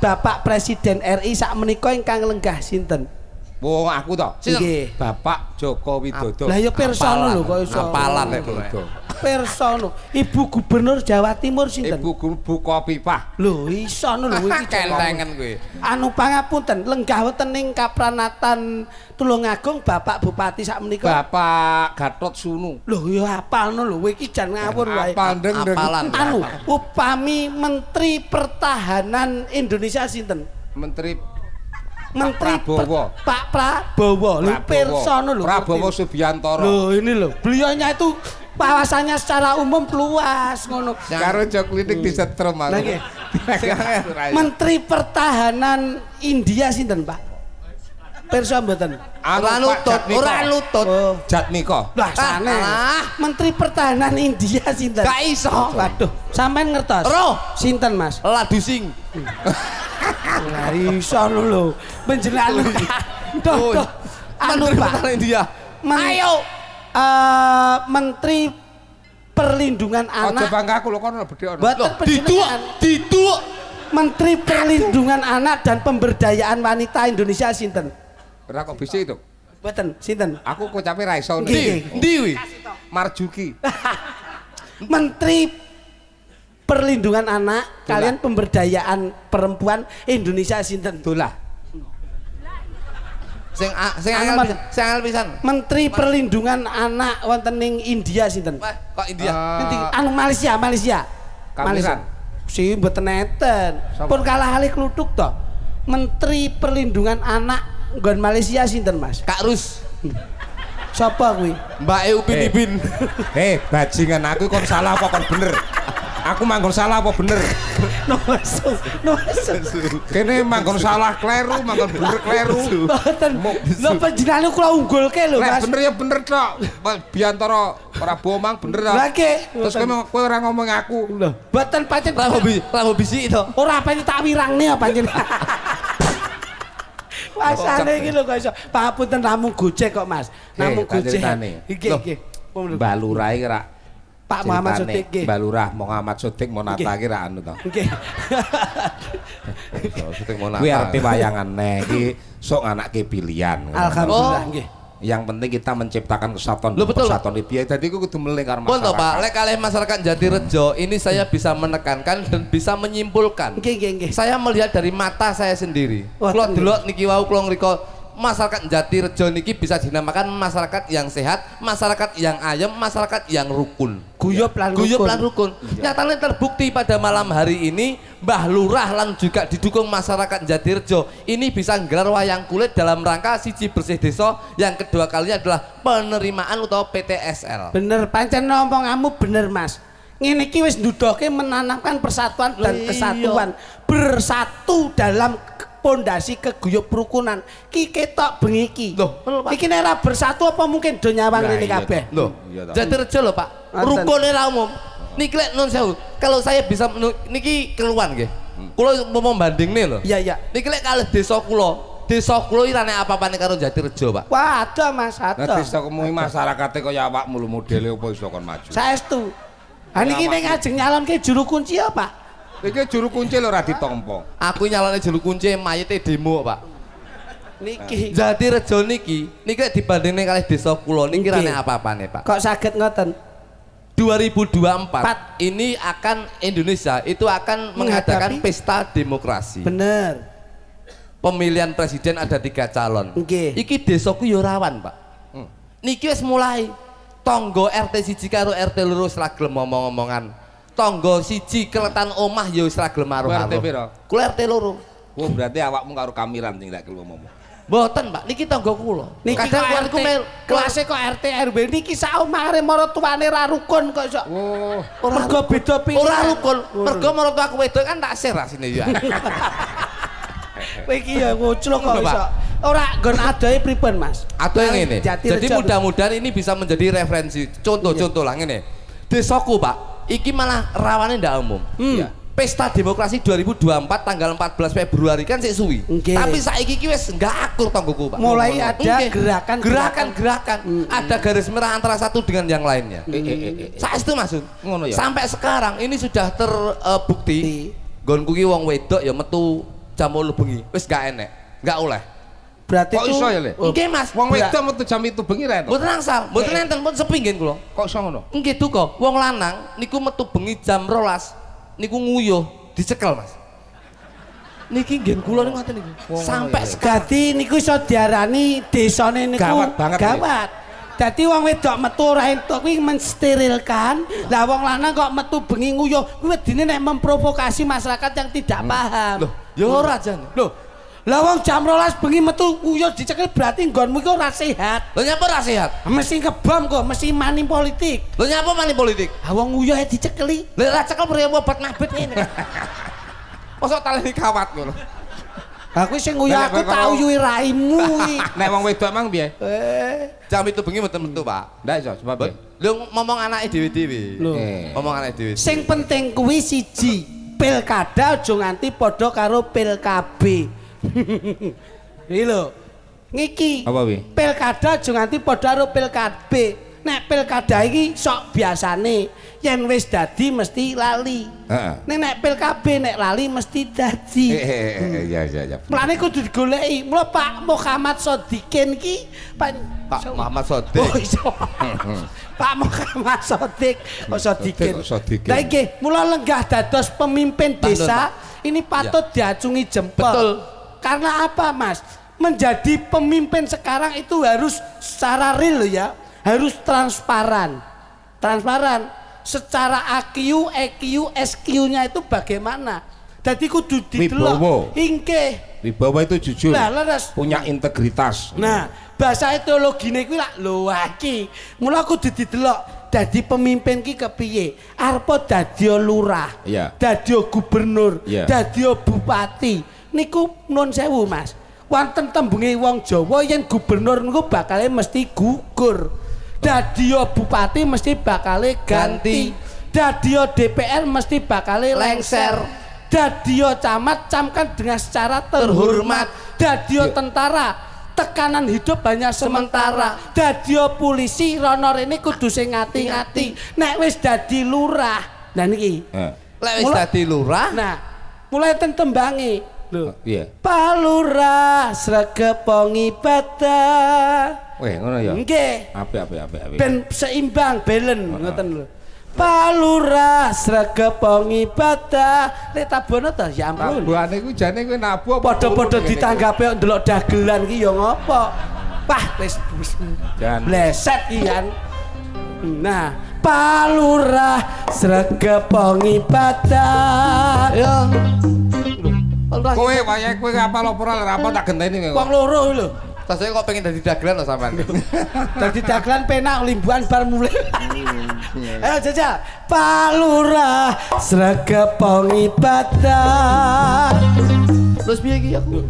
Bapak Presiden RI sak menika ingkang lenggah sinten? Wong aku to. Nggih. Bapak Joko Widodo. Lah ya pirsa lho kok iso. Apalan nek Pirsa lho. Ibu Gubernur Jawa Timur sinten? Ibu Kopipah. Lho iso lho iki kentengen kowe. Anu pangapunten, lenggah wonten ing Kapranatan Tulungagung Bapak Bupati sak menika. Bapak Gatot Sunu. Lho ya apalno lho kowe iki jan ngawur wae. Apalan. Anu, upami Menteri Pertahanan Indonesia sinten? Menteri Prabowo. Pak Prabowo. Lho pirsa lho. Prabowo Subiantoro. Lho ini lho, beliaunya itu wawasannya secara umum luas ngono. Karo jok klinik disetrum aku. Menteri Pertahanan India sinten, Pak? Pirsa mboten? Ora lutut. Jatmiko. Lah sanes. Menteri Pertahanan India sinten? Gak iso. Waduh, sampean ngertos? Sinten, Mas? Ladusing. Lah iso lho. Panjenengan. Doh. Anu Pak India. Ayo. Menteri Perlindungan Anak. Aja banggaku lho kono bedhe ono. Diduk. Menteri Perlindungan Anak dan Pemberdayaan Wanita Indonesia sinten? Ora kok bisa itu. Mboten, sinten? Aku kocape ra iso. Ndi wi? Marjuki. Menteri Perlindungan Anak kalian Pemberdayaan Perempuan Indonesia sinten? Dolah. Sing angel pisan. Menteri Perlindungan Anak wonten ing India sinten? Kok India? Anu Malaysia. Kamiran. Si mboten enten. Pun kalah alih kluthuk to. Menteri Perlindungan Anak nggon Malaysia sinten, Mas? Kak Rus. Sapa kuwi? Mbak Upin Ipin. Bajingan aku kon salah apa kon bener? Aku manggon salah apa bener? No. Kene manggon salah kleru, manggon bener kleru. Mboten. Lho panjenengan kula unggulke lho, Mas. Bener ya bener tok. Biantara ora bomang bener ta. Lah ke. Terus kowe ora ngomong aku. Lho, mboten pancen Prabowo bisi to. ora pancen tak wirangne ya panjenengan. Wasane iki lho kok iso. Pangapunten namung Gojek kok, Mas. Namung Gojek. Iki. Mbak Lurah iki ra Pak Muhammad Sodik nggih. Mbak Lurah Muhammad Sodik Monata iki ra anu to. Nggih. Sodik Monata. Kuwi arep wayangan iki sok anake pilihan. Alhamdulillah nggih. Yang penting kita menciptakan kesatuan. Loh, betul, persatuan itu. Ya tadi kudu meleng karo Pun masyarakat. Pak, lek kalih masyarakat Jatirejo ini saya bisa menekankan dan bisa menyimpulkan. Nggih. Saya melihat dari mata saya sendiri. Wah, Kula tenang. delok niki wau kula ngriko masyarakat Jatirejo niki bisa dinamakan masyarakat yang sehat, masyarakat yang ayem, masyarakat yang rukun. Guyub lan Rukun. Nyatanya terbukti pada malam hari ini Mbah Lurah lan juga didukung masyarakat Jatirejo ini bisa nggelar wayang kulit dalam rangka siji bersih desa, yang kedua kalinya adalah penerimaan utawa PTSL. Bener, pancen omonganmu bener Mas. Ngene iki wis ndudoke menanamkan persatuan dan kesatuan, bersatu dalam pondasi keguyub rukunan. Ki ketok bengi iki. Loh, iki nek ora bersatu apa mungkin do nyawang rene kabeh. Loh, Jatirejo lho Pak. Rukune ra umum. Niki lek nun sewu, kalau saya bisa niki keluhan nggih. Kula mau bandingne lho. Iya. Niki lek kalih desa kula iki ra nek apa-apane karo Jatirejo, Pak. Wah, ada Mas, Nah, ada. desa kemui masyarakate kaya awakmu lho modele apa iso kon maju. Saestu. Ha niki nek ngajeng nyalonke juru kunci apa? Iki juru kunci lho ora ditampa. Aku nyalone juru kunci mayite demo, Pak. Niki. Jatirejo niki lek dibandingne kalih desa kula niki ra Nggih. nek apa-apane, Pak. Kok saged ngoten? 2024 ini akan Indonesia itu akan mengadakan Menghadapi? pesta demokrasi. Bener. Pemilihan presiden ada 3 calon. Nggih. Iki desaku yo rawan, Pak. Niki wis mulai tangga RT 1 karo RT 2 wis ra gelem omong-omongan. Tangga 1 keletan omah yo wis ra gelem aruh-aruh. RT piro? Kula RT 2. Oh berarti awakmu karo kamiran sing lek ngomong. Mboten, Pak. Niki tangga kula. Niki Kadang kok keluarku kelasnya kok RT RW niki sak omah marang tuane ra rukun kok iso. Oh, Mergo beda pilihan. ora rukun. Mergo marang aku wedok kan tak share rasine ya. Kowe iki ya ngucluk kok Lho, Pak. iso. Ora nggon adohe pripun, Mas? Atau yang ini. Jatirejo. Jadi mudah-mudahan ini bisa menjadi referensi. Contoh lah ngene. Desaku, Pak, iki malah rawane ndak umum. Iya. Pesta Demokrasi 2024 tanggal 14 Februari kan sik suwi. Nggih. Tapi saiki iki wis enggak akur tanggoku, Pak. Mulai ada Nggih. gerakan. Ada garis merah antara satu dengan yang lainnya. Saestu maksud. Ngono ya. Sampai sekarang ini sudah terbukti. Nggonku ki wong wedok ya metu jam 8 bengi. Wis gak enek. Gak oleh. Berarti Kok itu iso ya, Le? Nggih, Mas. Wong wedok metu jam itu bengi ra to? Mboten angsal, mboten enten pun sepi nggih kula. Kok iso ngono? Nggih duka, wong lanang niku metu bengi jam 12 niku nguyuh dicekel, Mas. Niki nggih kula niku ngoten niku. Sampai sekarang dadi niku iso diarani desane niku Gawat banget, gawat. Dadi wong wedok metu ora entuk kuwi mensterilkan. Lah wong lanang kok metu bengi nguyuh kuwi wedine nek memprovokasi masyarakat yang tidak paham. Loh, ya ora jan. Loh, lah wong jam 12 bengi metu nguyuh dicekel berarti nggonmu iku ora sehat. Lho nyapa ora sehat? Mesti ngebom kok, mesti money politik. Lho nyapa mani politik? Ah wong nguyuh dicekeli. Lha ora cekel priye obat mabit ngene. Mosok taleni kawat ngono. Aku sing nguyuh Lah, aku nek tak kalau- uyuhi raimu iki. Nek wong wedok emang piye? Jam itu bengi mboten metu, Pak. Ndak iso sebab piye? Lho ngomong anake dhewe-dhewe. Lho. Ngomong anake dhewe. Sing penting kuwi siji, pilkada aja nganti padha karo pilkab. Iki lho. Ngiki. Apa wi? Pilkada aja nganti padha karo pilkab. Nek pilkada iki sok biasane, yen wis dadi mesti lali. Heeh. Nek pilkab nek lali mesti dadi. Iya. Mulane kudu digoleki. Mula Pak Muhammad Sodikin ki Pak Muhammad Sodik. Oh iso. Pak Muhammad Sodik, oh Sodikin. Sodikin. Lah nggih, mula lenggah dados pemimpin Bandun, desa Pak. ini patut diacungi jempol. Betul. Karena apa, Mas? Menjadi pemimpin sekarang itu harus secara real ya, harus transparan. Transparan secara AQ, EQ, SQ-nya itu bagaimana? Jadi kudu didelok. Wibowo. Ingkeh. Wibawa itu jujur. Lah leres. Punya integritas. Nah, bahasa ideologine kuwi lak lho iki. Mula kudu didelok dadi pemimpin ki kepiye? Arepa dadi lurah, Iya. dadi gubernur, Iya. dadi bupati. Niku nuwun sewu, Mas. Wonten tembunge wong Jawa yen gubernur niku bakale mesti gugur. Dadi bupati mesti bakale ganti. Dadi DPR mesti bakale lengser. Dadi camat camkan dengan secara terhormat. Dadi tentara tekanan hidup hanya sementara. Dadi polisi rono rene kudu sing ngati-ngati. Nek wis dadi lurah. Nah niki. Lek wis dadi lurah, Nah, mulai ten tembange Lho. Iya. Palurah sregepong ibadah. Weh, ngono ya. Nggih. Apik. Ben seimbang, balance ngoten lho. Palurah sregepong ibadah. Nek tabono to ya ampun. Tabuhane ku jane kowe nabu apa? Padha-padha ditanggapi ndelok dagelan ki ya ngopo. Wah, wis bleset ki kan. Nah, palurah sregepong ibadah. Ya. Kowe wayahe kowe ngapal apa ora apa tak genteni kowe. Wong loro lho. Tas saya kok pengen dadi dagelan to sampean. Dadi dagelan penak limbuhan bar mulai. Ayo jajal. Palurah sregepong ibadah. Terus piye iki aku?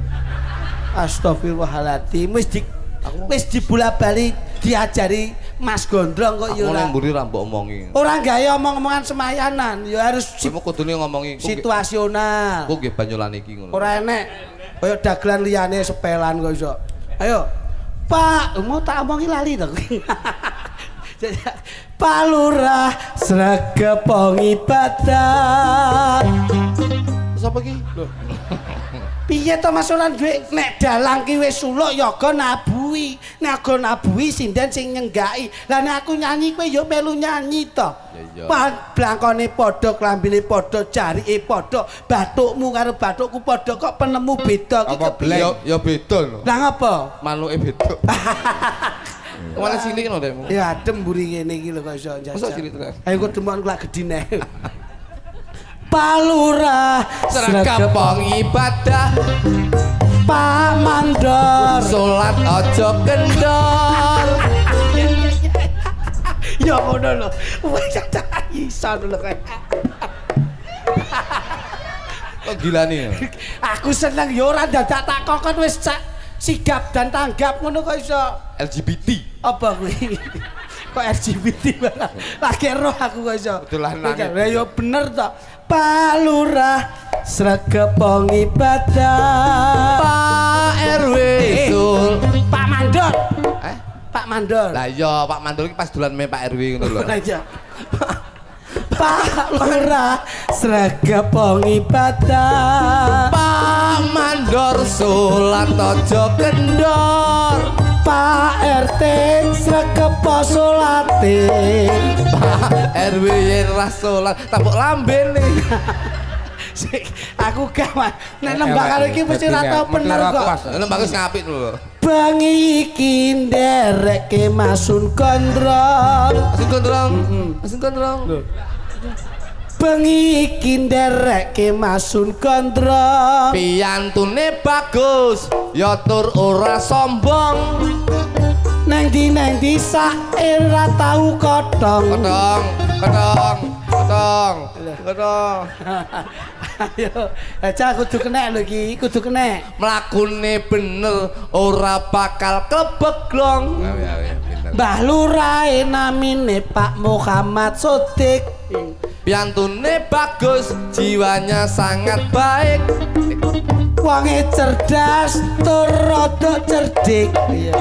Astagfirullahaladzim, wis dibola-bali diajari Mas Gondrong kok ya ora. Aku mburi ra mbok omongi. Ora gawe omong-omongan semayanan, ya harus Kowe kudune ngomongi situasional. Kok nggih Banyolan iki ngono. Ora enek kaya dagelan liyane sepelan kok iso. Ayo. Pak, mau tak omongi lali to. Palurah sregepong ibadah. Sapa iki? Lho. Piye to Mas ora duwe nek dalang ki wis suluk ya go nabuhi. Nek go nabuhi sinden sing nyenggaki. Lah nek aku nyanyi kowe ya melu nyanyi to. Ya iya. Blangkone padha, klambine padha, jarike padha, bathukmu karo bathukku padha kok penemu beda ki kepiye? Ya beda lho. Lah ngapa? Manuke beda. Kemana cilik lho dekmu? Ya adem mburi ngene iki lho kok iso njajal. Masa cilik tenan? Ayo kok demon kelak gedine. Palurah Sregepong ibadah Pak Mandor salat aja kendor. Ya ngono lho. Wis iso lho kae. Kok gilani? Aku seneng ya ora dadak tak kokon wis sigap dan tanggap ngono kok iso. LGBT. Apa kuwi? Kok LGBT banget. Lagi roh aku kok iso. Betulan nangis. Ya ya bener to. Palurah sregepong ibadah. Pak RW Sul. Pak Mandor. Pak Mandor. Lah iya Pak Mandor iki pas dolan me Pak RW ngono lho. Lah iya. Pak Lurah sregepong ibadah. Pak Mandor salat aja kendor. Pak RT sregepo salate. Pak RW yen ra salat tapuk lambene. Aku gak mah. Nek nembak karo iki mesti ra tau bener kok. Nembak wis ngapik lho. Bengi iki nderekke Masun Gondrong. Asin gondrong. Bengi iki nderekke Masun Gondrong. Piyantune bagus, ya tur ora sombong. Neng di sak era tau kodong. Kodong. Ayo, aja kudu kena lho iki, kudu kena. Mlakune bener ora bakal kebeglong. Mbah Lurah namine Pak Muhammad Sodik. Piantune bagus, jiwanya sangat baik. Wonge cerdas, tur rada cerdik. Iya.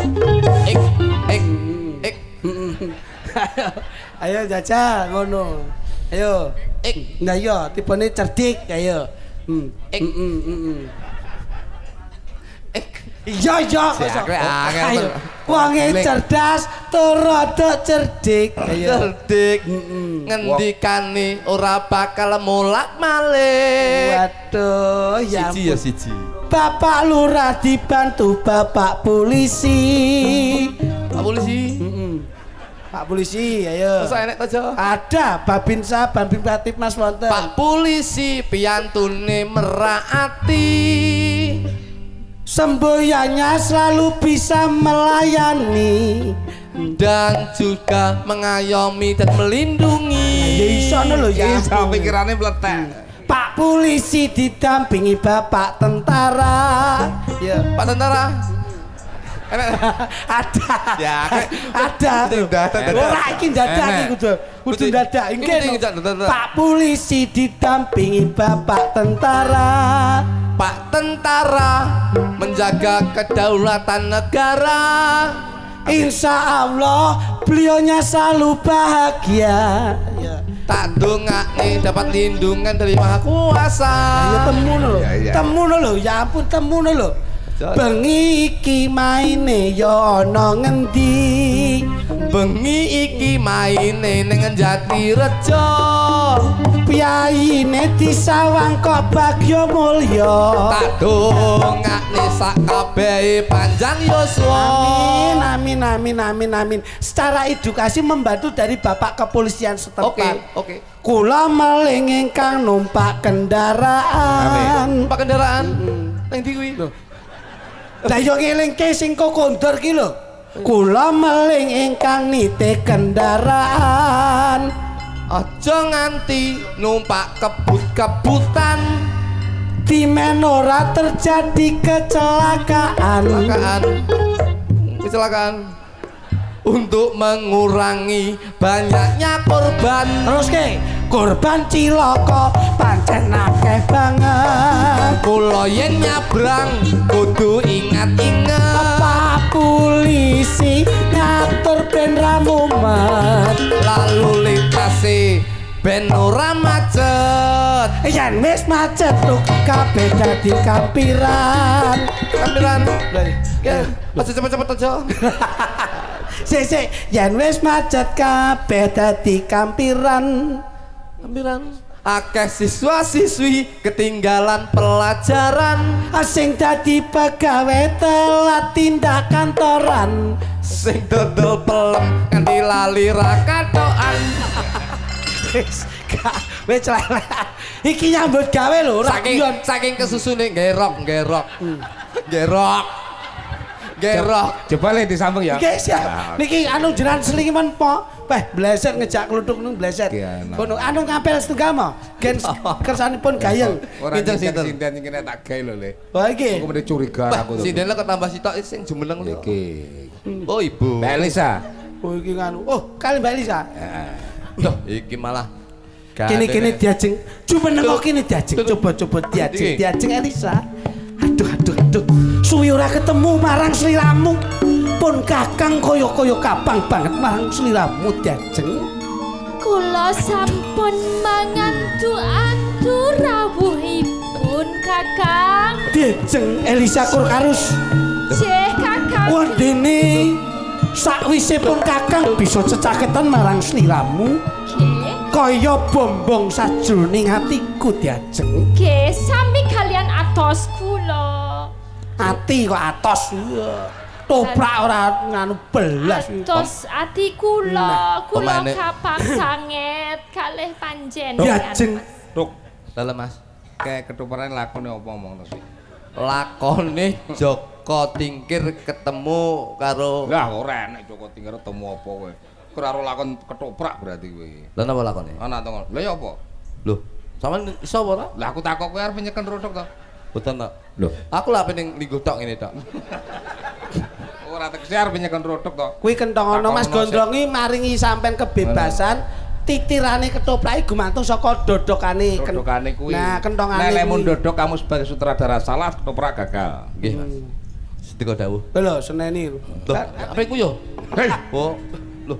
Ayo jajal ngono. Ayo. Nah iya, tipene cerdik ayo. Iya. Ayo. Wonge cerdas, tur rada cerdik. Ayo. Cerdik. Ngendikane ora bakal mulak-malik. Waduh, ya. Siji. Bapak Lurah dibantu Bapak Polisi. Pak Polisi. Pak Polisi, ayo. Masa enek aja. Ada Babinsa, Babin Pratif Mas wonten. Pak Polisi piyantune meraati. Semboyannya selalu bisa melayani dan juga mengayomi dan melindungi. Ya isono lho ya. Iso pikirane meletek. Pak Polisi didampingi Bapak Tentara. Ya, Pak Tentara. ada. Ya, ada. Ora iki dadak iki kudu dadak. Iki Pak Polisi didampingi Bapak Tentara. Pak Tentara menjaga kedaulatan negara. Insya Allah beliaunya selalu bahagia. Ya. tak dongakne dapat lindungan dari Maha Kuasa. Ya temu lho. Temu lho, ya ampun temu lho. Bengi iki maine ya ana ngendi? Bengi iki maine ning Jatirejo. Piyayine disawang kok bagya mulya. Tak dongakne sak kabehe panjang yuswa. Amin. Secara edukasi membantu dari Bapak Kepolisian setempat. Oke. Kula meling ingkang numpak kendaraan. Numpak kendaraan. Ning ndi kuwi? Lah yo ngelingke sing kokondor ki lho. Kula meling ingkang nitih kendaraan. Aja nganti numpak kebut-kebutan. Dimen ora terjadi kecelakaan. Kecelakaan. Untuk mengurangi banyaknya korban. Terus ke korban cilaka pancen akeh banget. Kula yen nyabrang kudu ingat-ingat. Pak polisi ngatur ben ra mumet. Lalu lintase ben ora macet. Yen wis macet lho kabeh dadi kampiran. Ya, aja cepet-cepet aja. Sik, yen wis macet kabeh dadi kampiran. Akeh siswa-siswi ketinggalan pelajaran. Sing dadi pegawe telat tindak kantoran. Sing dodol pelem nganti lali ra katokan. Wis celek. Iki nyambut gawe lho, saking kesusune gerok. Coba le disambung ya. Nggih siap. Niki anu jenengan selingiman po. Weh, bleset ngejak kluthuk nang bleset. Kono anu ngapel setunggal mo. Gen kersanipun gayeng. Ora sinten iki nek tak gawe lho le. Wah iki. Aku mesti curiga aku. Sinden kok tambah sitok sing jumeneng lho. Iki. Oh, Ibu. Mbak Elisa. Oh iki nganu. Oh, kali Mbak Elisa. Loh, iki malah kene diajeng. Jumeneng kok kene diajeng. Coba diajeng Elisa. Aduh. Suwi ora ketemu marang sliramu. Pun Kakang kaya-kaya kapang banget marang sliramu diajeng. Kula sampun mangantu-antu rawuhipun Kakang. Diajeng Elisa Kurkarus. Cih Kakang. Wondene sakwise pun Kakang bisa cecaketan marang sliramu. Kaya bombong sajroning atiku diajeng. Nggih, sami kalian atos kula. Ati kok atos. Toprak ora nganu belas. Atos ati kula kapang sanget kalih panjenengan. Diajeng. Tuk. Lha Mas, Kayak ketuparan lakone apa omong to sih? lakone Joko Tingkir ketemu karo Lah ora enek Joko Tingkir ketemu apa kowe? Ora karo lakon ketoprak berarti kowe. Lah napa lakone? Ana to. Lah ya apa? Lho, sampean iso apa ora? Lah aku takok kowe arep nyeken rodok to. Boten tok. Lho, Aku lah pening linggo tok ngene tok. ora tekse arep nyeken rodok to. Kuwi kentongono Mas Gondrongi maringi sampean kebebasan. Titirane ketoplake gumantung saka dodokane kuwi. Nah, kentongane. Nek mun dodok kamu sebagai sutradara salah, ketoprak gagal. Nggih, Mas. Sedika dawuh. Lho, seneni. Loh, apa iku yo? Hei, Oh, loh.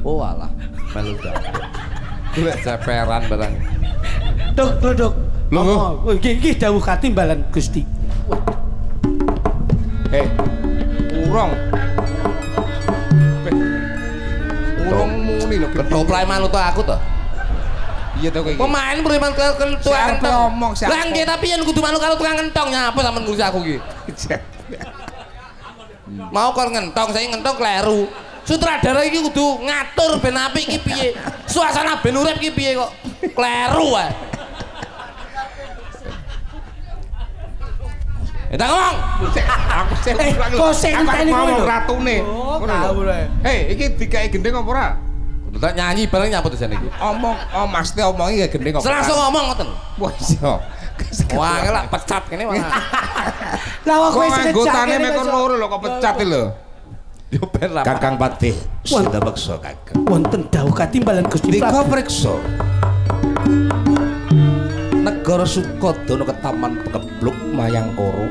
Oh alah, melu dak. Golek ceperan barang. Duk. Lho, Oh, iki dawuh katimbalan Gusti. Urung. Urung muni lho, Ketoplake manut aku to. Iya to kowe iki. Pemain beriman ke tukang Siapa kentong. ngomong, siapa? Lah nggih tapi yen kudu manut karo tukang kentong nyapa sampean ngurusi aku iki. Mau kon ngentong, saya ngentong kleru. Sutradara iki kudu ngatur ben apik iki piye. Suasana ben urip iki piye kok kleru wae. Eta ngomong. Aku sing kok sing ngenteni kowe lho? ratune. Oh, kabeh. Hei, iki dikai gendeng apa ora? Tak nyanyi bareng nyapa tulisan iki. Omong, oh Mas Teh omongi gak gendeng apa? Langsung ngomong ngoten. Wah, iya. Wah, ngelak pecat kene wae. Lah kok kowe sing anggotane mek kono loro lho kok pecat lho. Yo ben lah. Kakang Patih, sudah beksa Kakang. wonten dawuh katimbalan Gusti Dika Prabu. priksa. Negara Sukodono ketaman kebluk Mayangkara.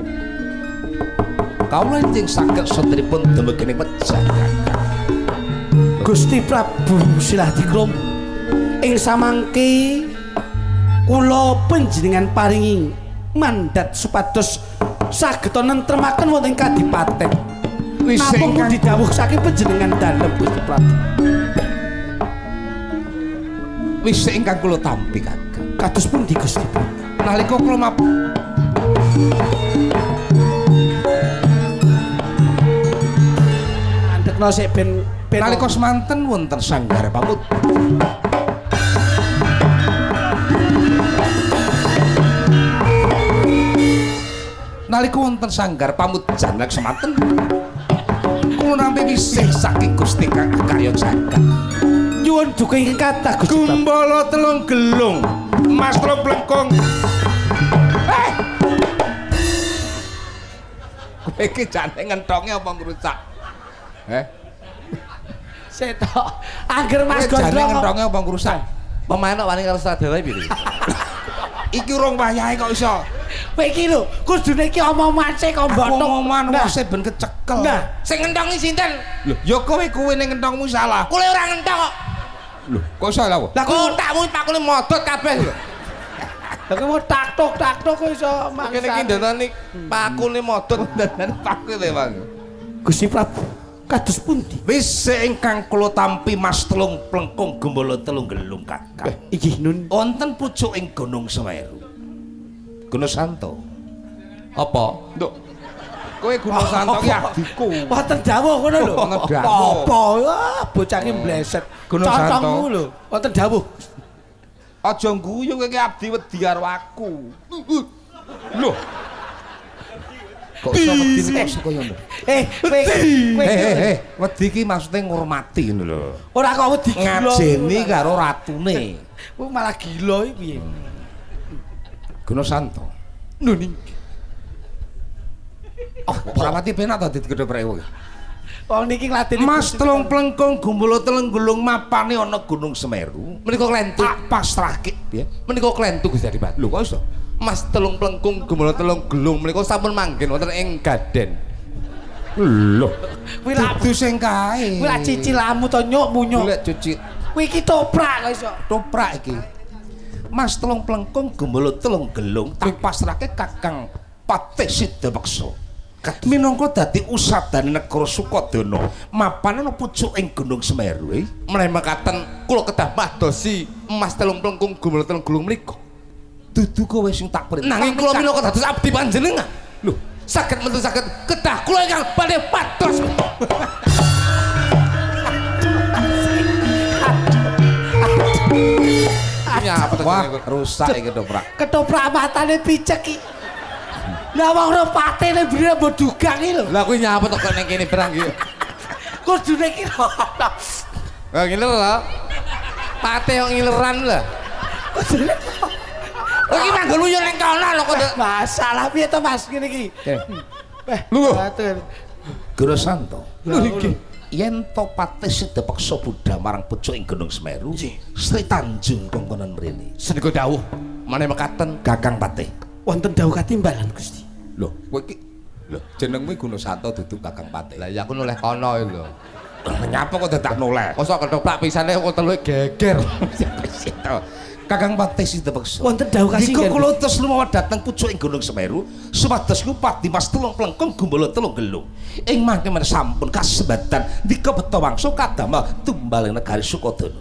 Kawula enjing saged satripun demegening pecah Kakang. Gusti Prabu silah dikrom ing samangke kula panjenengan paringi mandat supados saged nentremaken wonten kadipaten. Namung didhawuh saking panjenengan dalem Gusti Prabu. Wis ingkang kula tampi Kakang. Kados pundi Gusti Prabu? Nalika kula andekno sik ben nalika semanten wonten sanggar pamut. Nalika wonten sanggar pamutjan lek semanten kula nampi wisih saking Gusti Kang Karya Jagat. Nyuwun duka ingkang kathah Gusti Prabu. Gumbala telung gelung, Mas telung plengkung. Kowe iki jane ngenthonge apa ngrusak? Setok. Angger Mas Jane Gondrong ngenthonge apa ngrusak? Pemain kok wani karo sutradara piye? Iki urung wayahe kok iso. kowe iki lho, kudune iki omongan sik kok mbotok. Omongan wase ben kecekel. Nah, Sing ngenthongi sinten? Lho, ya kowe ning ngenthongmu salah. Kule ora ngenthong kok. Lho, kok salah kok? lah kok Otakmu pakune modot kabeh lho. lah kowe tak-tok kok iso Kene iki ndanani pakune modot ndanani pakune Bang. Gusti Prabu, kados pundi? Wis ingkang kula tampi Mas telung plengkung gembala telung gelung Kakang. Iki nun Wonten pucuk ing Gunung Semeru. Gunung Santo. Apa? Nduk. Kowe Gunung Santo ki adikku. wonten dawuh ngono lho. Wonten dawuh. Apa? Wah, bocah ki mbleset. Gunung Santo. Cocokmu lho, wonten dawuh. Aja guyu kowe ki abdi wedi karo aku. Lho. Kok iso wedi kok iso kaya ngono? Kowe Wedi ki maksude ngurmati ngono lho. ora kok wedi gila. Ngajeni karo ratune. Kowe malah gila iki piye? Gunung Santo. Lho ning. Ora mati penak to digedheprek kowe. Wong niki ngladeni Mas telung plengkung gumbala telung gulung mapane ana Gunung Semeru. Menika klentu. Tak pasrahke piye? Menika klentu Gusti Adipati. Lho kok iso? Mas telung plengkung gumula telung gelung menika sampun manggen wonten ing Gaden. Lho. Kuwi lak Dudu sing kae. kuwi lak cicilamu to nyuk munyuk. Golek cuci Kuwi iki toprak kok iso. toprak iki. Mas telung plengkung gumbala telung gelung tak pasrahke Kakang Patih Sidapeksa. Minangka dadi usadane negara Sukodana mapan ana pucuk ing Gunung Semeru. Menawi mekaten kula kedah madosi Mas telung plengkung gumula telung gelung menika. Dudu kowe sing tak perintah. Nanging kula minangka dados abdi panjenengan. Lho, Saged mentu saged kedah kula ingkang badhe pados. wah rusak iki ketoprak. Ketoprak matane picek iki. Lah wong ora patene bire mbok dugang iki lho. Lah kuwi nyapa to kok ning kene berang iki. Kudune iki lho. Lah ngiler lho. Pate kok ngileran lho. Kok iki manggon uyun ning kono lho kok. Masalah piye to Mas ngene iki? Lho, Matur. Guru Santo. Lho iki. Yen to Patih Sidapeksa budhal marang pucuk ing Gunung Semeru, Sri Tanjung kongkonan mrene. Senika dawuh maneh mekaten Kakang Patih. Wonten dawuh katimbalan Gusti. Lho, kowe iki lho jenengmu Gunung Santo dudu Kakang Patih. Lah ya aku noleh kono lho. Nyapa kok dadak noleh? Kosok ketoprak pisane kok telu geger. Kakang Patih Sidapeksa. Wonten dawuh kasih. Dika kula utus lumawa dhateng pucuk ing Gunung Semeru supados ngupati Mas telung plengkung gumbala telung gelung. Ing mangke men sampun kasebatan dika beta wangsa kadamel tumbaling negari Sukodana.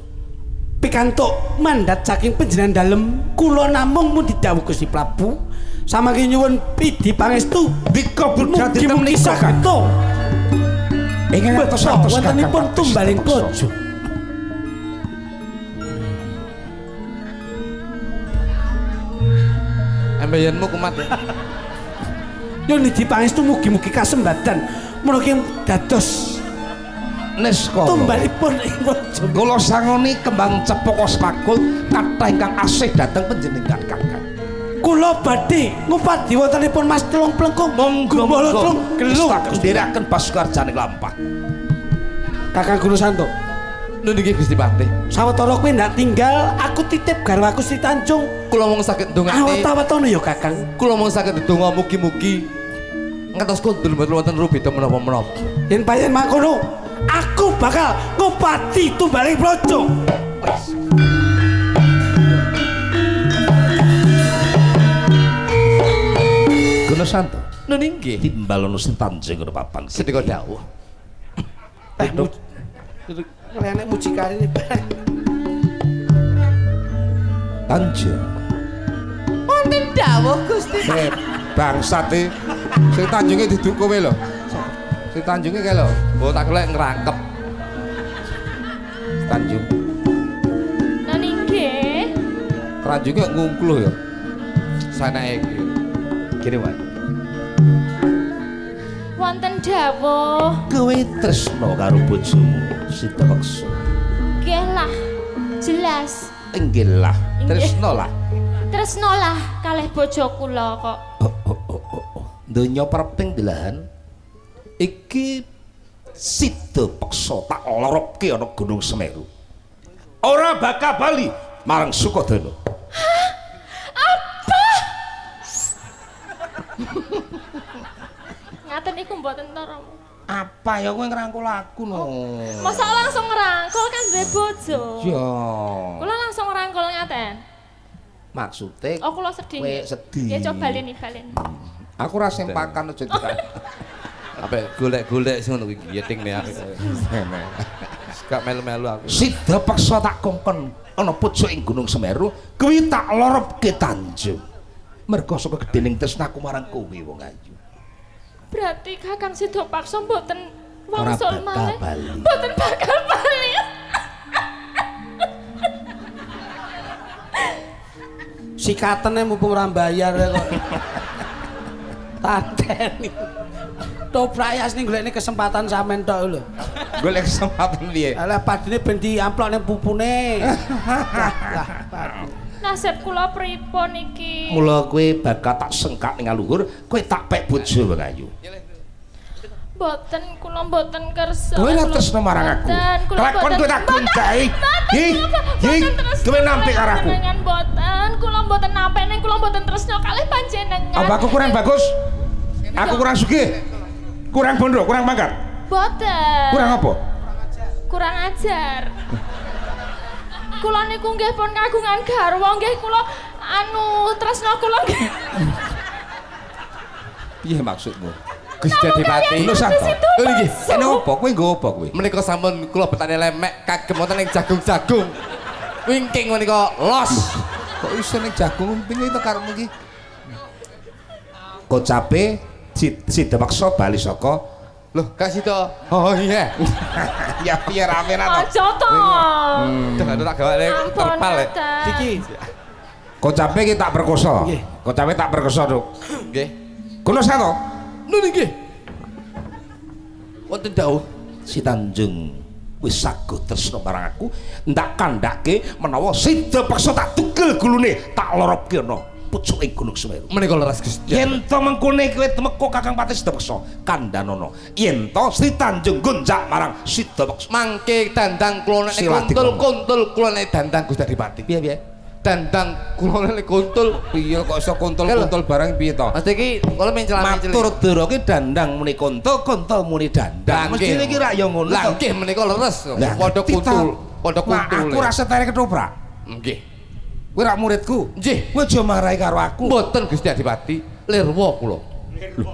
Pikantuk mandat saking panjenengan dalem kula namung mun didhawuh Gusti Prabu samangke nyuwun pidi pangestu Dika budhal mugi dinten menika sakto. Ingkang atos-atos wontenipun tumbaling bojo. Ambeyenmu kumat. Nyuwun idi pangestu mugi-mugi kasembadan menawi dados Neskala. tumbalipun ing bojo. Kula sangoni kembang cepaka spakul kathah ingkang asih dhateng panjenengan Kakang. Kula badhe ngupadi wontenipun Mas telung plengkung gumbala telung gelung. Ndherekaken pasukarjane lampah. Kakang Guru Santo. Nun iki Gusti Patih. Sawetara kowe ndak tinggal, aku titip garwaku Sri Tanjung. Kula mung saged ndongakne. Awet-awetono ya Kakang. Kula mung saged ndonga mugi-mugi ngantos kondul mboten wonten rubeda menapa-menapa. Yen payen mangkono, aku bakal ngobati tumbaling brojo. Guna Santo. Nun inggih. Timbalono sing tanjeng ngono papan. Sedika dawuh. Rene mucikari bareng. Tanjeng. Wonten dawuh Gusti. Bangsat e. Sing tanjenge diduk kowe lho. Sing tanjenge kae lho. Oh tak golek ngrangkep. Tanjung. Nun inggih. Tanjenge ngungkluh ya. Sanake iki. Kene wae. Wonten dawuh. Kowe tresno karo bojomu Sidapaksa. Nggih lah. Jelas. Inggih lah. Tresno lah. Tresno lah kalih bojo kula kok. Donya perping delahan. Iki Sidapaksa tak lorobke ana Gunung Semeru. Ora bakal bali marang Sukodana. Ngaten iku mboten tara. Apa ya kowe ngrangkul aku no. Masa langsung ngerangkul kan duwe bojo. Ya. Kula langsung ngerangkul ngaten. Maksude Oh kula sedih. kowe sedih. Ya coba baleni baleni. Aku ra sempakan aja dikak. Apa golek-golek sing ngono kuwi yetingne aku. Gak melu-melu aku. Sidapaksa tak kongkon ana pucuk ing Gunung Semeru, kuwi tak lorobke Tanjung. Merga saka gedening tresnaku marang kowe wong ayu. Berarti Kakang Sidapaksa mboten Ora wangsul bakal malih. bali. Mboten bakal bali. Sikatene mumpung ora bayar kok. Tanteni. Toprayas ning golekne kesempatan sampean tok lho. Golek kesempatan piye? Alah padine ben diamplok ning pupune. Lah. Nasib kula pripun iki? Mula kowe bakal tak sengkak ning luhur, kowe tak pek bojo wong ayu. Mboten kula mboten kersa. Kowe ora tresno marang aku. Kelakon kowe tak kuncai. Hi, kowe nampik karo aku. Mboten, kula mboten nampik ning kula mboten tresno kalih panjenengan. Apa aku kurang bagus? Aku kurang sugih. Kurang bondo, kurang mangkat. Mboten. Kurang apa? Kurang ajar. Kula niku nggih pun kagungan garwa nggih kula tresno kula nggih. Piye maksudmu? Gusti Adipati. Lho Santo. Lho nggih, Ini apa? Kowe nggo apa kowe? menika sampun kula betane lemek kagem wonten ing jagung-jagung. Wingking menika los. Kok iso ning jagung umping itu karepmu iki? Kocape Sidapaksa bali saka Loh, Kak Sito. Oh iya. ya piye rame to. Aja to. Dah tak gawake terpal ya. Iki Kocape iki tak perkosa. Nggih. Kocape tak perkosa, Duk. Nggih. Kono Santo. Nun nggih. Wonten dawuh Si Tanjung wis saguh tresno marang aku, ndak kandhake menawa Sidapaksa tak tugel gulune, tak lorobke ana pucuk ing Gunung Semeru. menika leres Gusti. Yen to mengkone kowe temeka Kakang Patih Sidapaksa kandhanono. Yen to Sri Tanjung gonjak marang Sidapaksa. Mangke dandang kula nek Silat kuntul kula nek dandang Gusti Adipati. Piye? Dandang kula nek kuntul. Piye kok iso kuntul-kuntul barang piye to? Mas iki kula mencela-mencela. Matur dara ki dandang muni kuntul, kuntul muni dandang. Mestine iki rak ya ngono. Lah nggih menika leres. Lah, Padha kuntul, padha kuntul. Aku rasa terek ketoprak. Nggih. Kowe rak muridku. Nggih. Kowe aja marahi karo aku. Mboten Gusti Adipati, lirwa kula.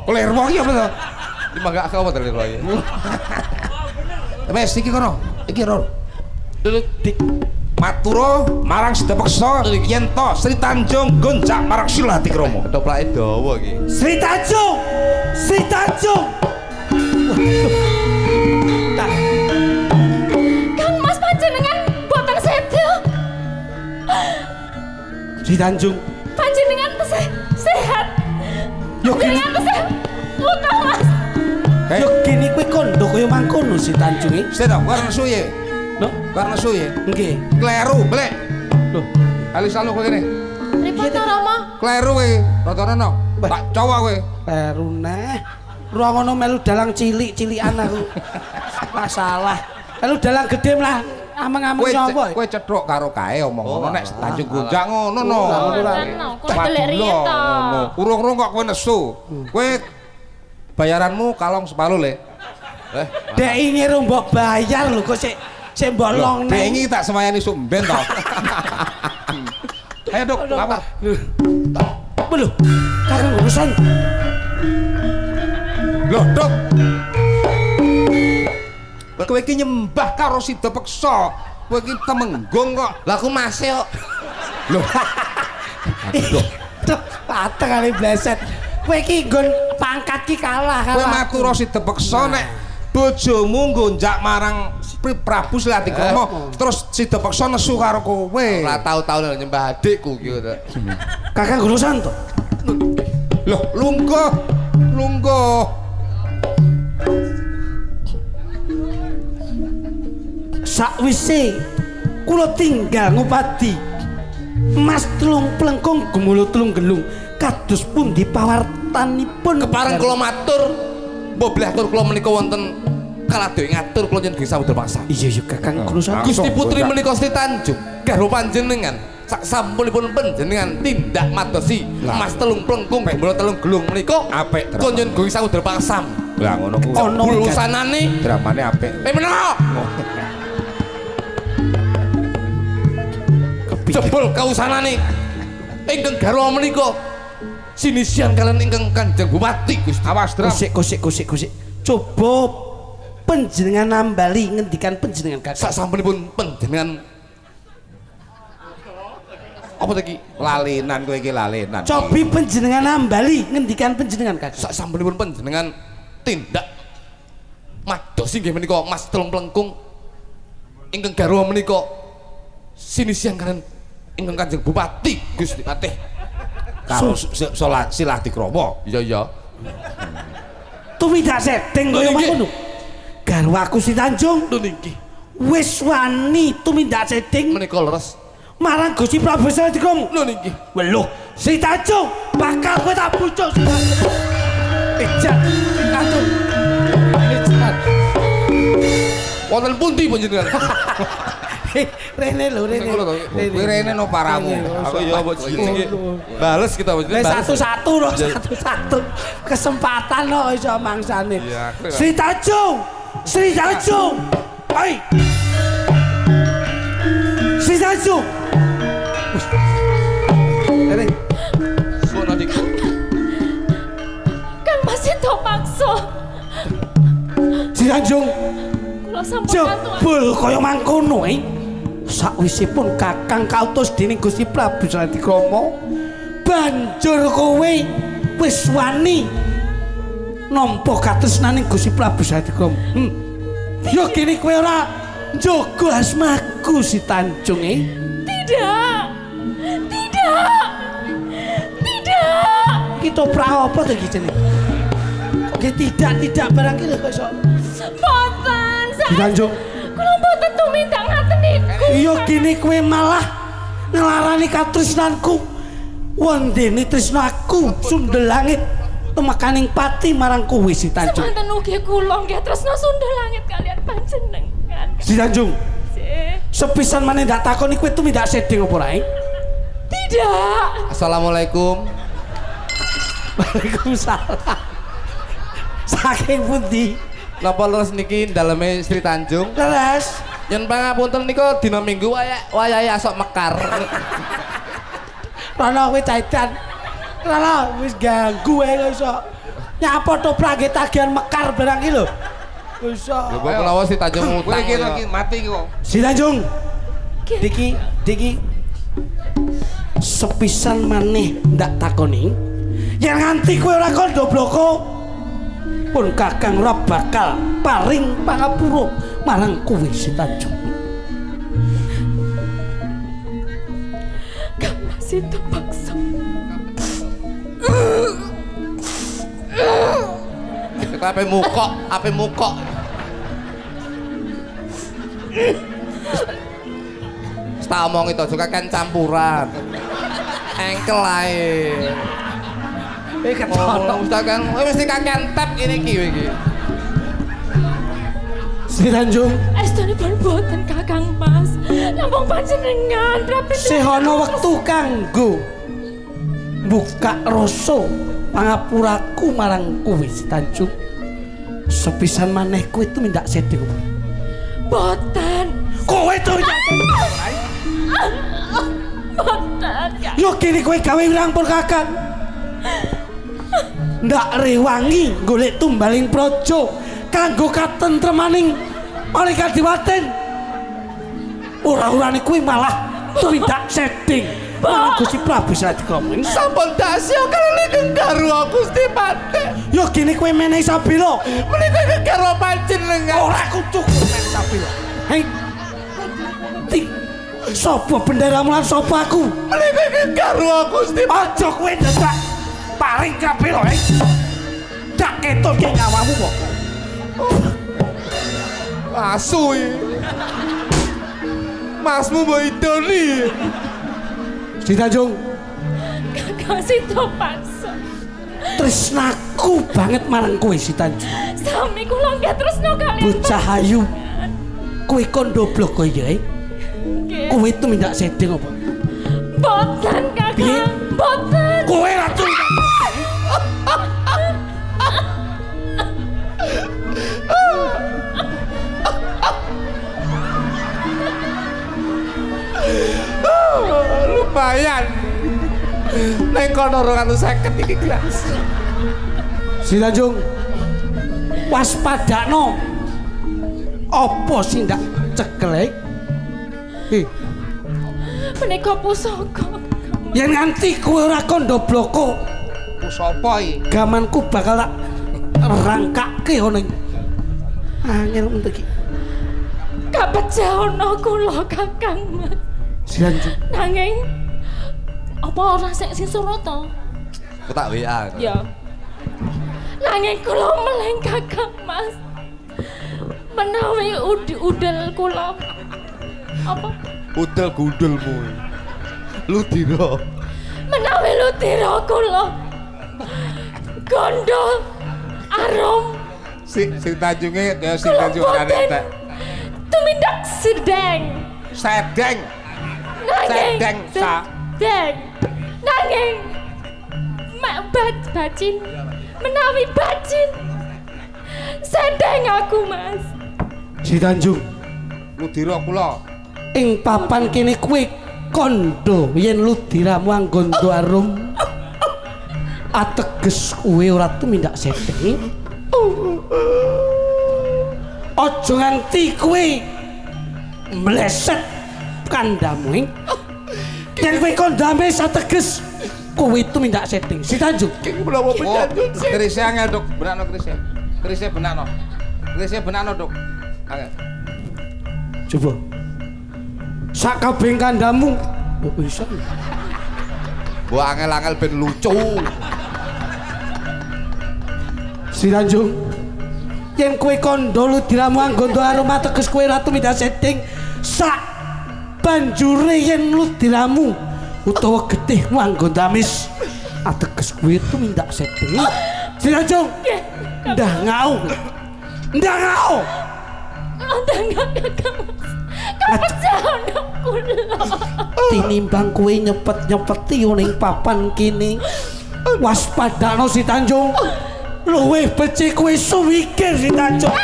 Lerwo iki apa to? Iki mangga aku apa lirwa ya? Wes iki kono. Iki ro. Dulu dik Maturo marang Sidapaksa yen to Sri Tanjung gonjak marang Silati Kromo. ketoplake dawa iki. Sri Tanjung. Sri Tanjung. Kang Mas panjenengan boten sedo. Sri Tanjung. Panjenengan sehat. Yo gini. Panjenengan sehat. Kang Mas. Yo kene kuwi kondo kaya mangkono Sri Tanjung iki. Sedo warna suye. Lho, Warna suye. nggih. Kleru, blek. Lho, Ali salu kowe kene. Pripun to Rama? Kleru kowe. Rata-rata tak cowok kowe. peruneh. Ruangono melu dalang cilik-cilikan aku. Masalah. Melu dalang gede lah. Ameng-ameng sapa? Kowe cethuk karo kae omong ngono nek Tanjung Gonjak ngono no. Kula delik riyen to. Urung-urung kok kowe nesu. Kowe bayaranmu kalong separuh le. Dek ini mbok bayar lho kok sik bolong nek. Dek tak semayani sumben to. Ayo Dok, apa? Belum. Kakang urusan. Loh, Dok. Kowe iki nyembah karo Sida Peksa. Kowe iki temenggung kok. Lah aku masih kok. Loh. Dok, pateng kali bleset. Kowe iki nggon pangkat ki kalah. Kowe matur Sida Peksa nek bojomu ngonjak marang Prabu Slatikrama terus Sida Peksa nesu karo kowe. Ora tau-tau nyembah adikku ki. Kakang urusan to. Loh, lungguh. Sakwise kula tinggal ngupadi Mas Tulung Plengkung gumulo tulung gelung kados pundi pawartanipun kepareng kula matur mbok bleh atur kula menika wonten kaladoe ngatur kula njenengan Samudra Paksa. Iya Kakang kula Gusti Putri menika Sri Tanjung garwa panjenengan sak sampunipun panjenengan tindak madosi Mas Tulung Plengkung gumulo tulung gelung menika apik kula njenengan Samudra Paksa. Lah ngono kuwi. Ono urusanane dramane apik. Menawa jebul kausanane ingkang garwa menika sinisian kalian ingkang Kanjeng Bupati Gusti. Awas Dram. Kusik. Coba panjenengan nambali ngendikan panjenengan Kakang. Sak sampunipun panjenengan apa tadi? Lalenan kowe iki lalenan. Cobi panjenengan nambali ngendikan panjenengan Kakang. Sak sampunipun panjenengan tindak mados inggih menika Mas Tulung Plengkung ingkang garwa menika sinisian kalian ingkang Kanjeng Bupati Gusti Patih. Karo Slatikrama. Iya. Tumindak setting kaya ngono. Garwaku Si Tanjung Lho niki wis wani tumindak setting menika leres marang Gusti Prabu Slatikrama. lho niki. Weluh, Si Tanjung bakal kowe tak pucuk Si Tanjung. Ejak Si Tanjung. Wonten pundi panjenengan? Rene lho, Rene. Kowe rene no paramu. Aku ya apa jenenge? Bales kita panjenengan. Satu-satu loh, satu-satu. Kesempatan loh iso mangsane. Sri Tanjung. Hai. Sri Tanjung. Rene. Suara diku. Kang masih tok paksa. Sri Tanjung. Kula sampun ngatur. Jebul kaya mangkono sakwisipun Kakang kautus dening Gusti Prabu Slatikrama banjur kowe wis wani nampa katresnaning Gusti Prabu Slatikrama. Yo kene kowe ora njaga asmaku Si Tanjung Tidak. Kita pra apa to iki jenenge? Oke tidak barang iki lho kok iso. Boten. Si Tanjung. Kula mboten tumindak ngaten niku. Iya kene kowe malah ngelarani katresnanku. Wondene tresnaku sundel langit temekaning pati marang kowe Si Tanjung. Semanten ugi kula nggih tresna sundel langit kalian panjenengan. Si Tanjung. Sepisan maneh ndak takoni kowe tumindak sedeng apa ora? Tidak. Assalamualaikum. Waalaikumsalam. Saking pundi? Napa leres niki daleme Sri Tanjung? Leres. Yen pangapunten nika dina Minggu wayahe asok mekar. Rono kowe caitan. Rono wis ganggu ae iso. Nyapa to prangge tagihan mekar barang iki lho. Iso. Lho kok lawas Si Tanjung Kowe utang. iki mati kok. Si Tanjung. Diki. Sepisan maneh ndak takoni. Yen nganti kowe ora kandha bloko pun Kakang ora bakal paring pangapura marang kowe Si Tanjung. Kang masih terpaksa. Kita ape mukok. Tak omong itu juga kan campuran. Engkel ae. Ketono Kan mesti kakek tap ini iki. Si Tanjung. Estunipun boten Kakang Mas. Lampung panjenengan prapi. Sehono wektu kanggo buka rasa pangapuraku marang kowe Si Tanjung. Sepisan maneh kowe itu minta sedeng. Boten. Kowe itu Boten. yo kene kowe gawe rampur Kakang. Ndak rewangi golek tumbaling praja kanggo katentremaning oleh kadiwaten. Ora-urane kowe malah tumindak sedeng. Gusti Prabu Sadikomen sampun dasya kalih karo Gusti Pate. yo kene kowe menehi sabila Menika karo panjenengan. ora kudu menehi sabila. Hei sapa benderamu lan sapa aku? Menika karo Gusti Pate. Aja kowe dedak paring kabeh lho. Dak ketok ki nyawamu kok. Asu iki. Masmu mbok idoni. Si Tanjung, Kakang sida paksa. tresnaku banget marang kowe Si Tanjung. Sami kula nggih tresno kalian. Bocah ayu. Kowe kondoblok kowe ya. Nggih. Kowe itu minta sedeng apa? Boten Kakang. Boten. Kowe ratu. Lumayan. Neng kono 250 iki gelas. Si Tanjung, waspadakno. Apa sih ndak ceklek? Menika pusaka. Yen nganti kowe ora kondobloko, Sapa iki? gamanku bakal tak rangkake ana ing angel untuk iki. Kabejahono kula Kakang Mas. Si Tanjung, Nanging apa ora sing Surata? Ku tak WA. Ya. Nanging kula meleng Kakang Mas. Menawi udel kula apa? Udel gundelmu. Ludira. Menawi ludira kula gondol arum Sing Tanjunge kaya sing Tanjung arek. tumindak sedeng. Sedeng. Nanging Sedeng, Sa. sedeng. Nanging bacin menawi bacin sedeng aku Mas. Si Tanjung, Ludira kula. ing papan kene kowe kondo yen ludiramu anggondo arum. Ateges kowe ora tumindak sedeng. Aja nganti kowe mleset kandamu. Yen kowe kondame sateges kowe tumindak sedeng. Si Tanjung, Menapa penjanjun sih? Kerise angel, Duk. Benakno kerise. Kerise benakno. Kerise benakno, Duk. Angel. coba. Sak kabeh kandamu. Oh, bisa. Mbok angel-angel ben lucu. Si Tanjung, yen kowe kondo ludiramu anggondo arum ateges kowe ratu mindak sedeng. Sak banjure yen ludiramu utawa getihmu anggondo amis ateges kowe itu mindak sedeng. Si Tanjung, ndah ngau. Ndah ngau. Andang Kakang Mas. Kabejahono kula. Tinimbang kowe nyepet-nyepeti ning papan kene. Waspadakno Si Tanjung. Luwih becik kowe suwikir Si Tanjung.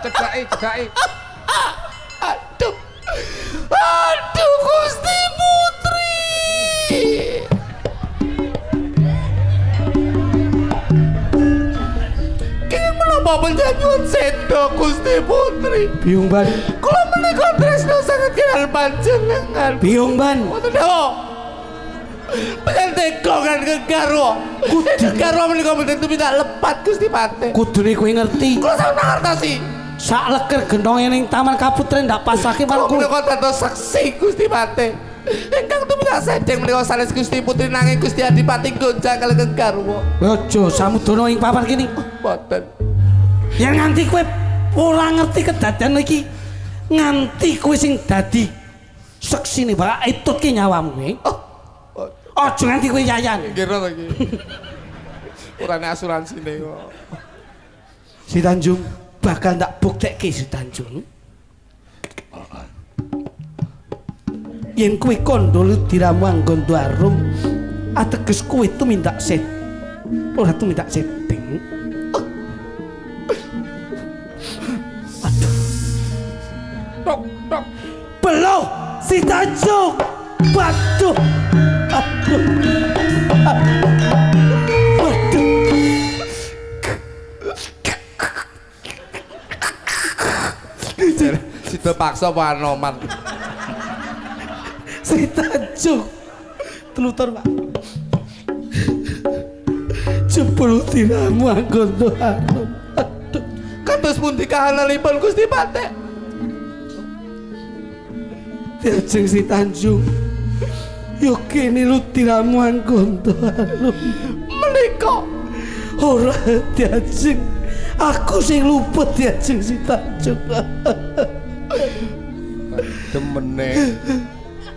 Cedhaki. Aduh. Aduh Gusti Putri. Kene menapa penjanjun sedo Gusti Putri? Biung ban. Kula menika tresno sanget kalian panjenengan. Biung ban. Wonten dawa. Penyantek kan kegaro. Kegaro menika mboten tumindak lepat Gusti Pate. Kudune kowe ngerti. Kula sampun ngertosi. Sak leker gendonge ning Taman Kaputren ndak pasake Kula marku. menika dados saksi Gusti Pate. Ingkang tumindak sedeng menika sanes Gusti Putri nanging Gusti Adipati gonjang kalih kegaro. Aja samudana ing papan kene. Mboten. Yen nganti kowe ora ngerti kedadian iki, nganti kowe sing dadi seksine bakal etutke nyawamu. Aja nganti kowe yayan. Nggih ngono iki. Urane asuransi kok. Si Tanjung bakal ndak buktekke Si Tanjung. Yen kuwi kandha diramu anggon arum ateges kuwi tumindak ora tumindak setting. Aduh. Tok. Beloh si Tanjung. Waduh. Aduh. Waduh. Sido paksa apa Anoman? Si Tanjung. Telutur, Pak. Jebul diramu anggon harum. Aduh. Kados pundi kahananipun Gusti Patek? Diajeng si Tanjung. Yo kene lu diramu anggon harum. Menika ora diajeng. Aku sing luput diajeng si Tanjung. Demene.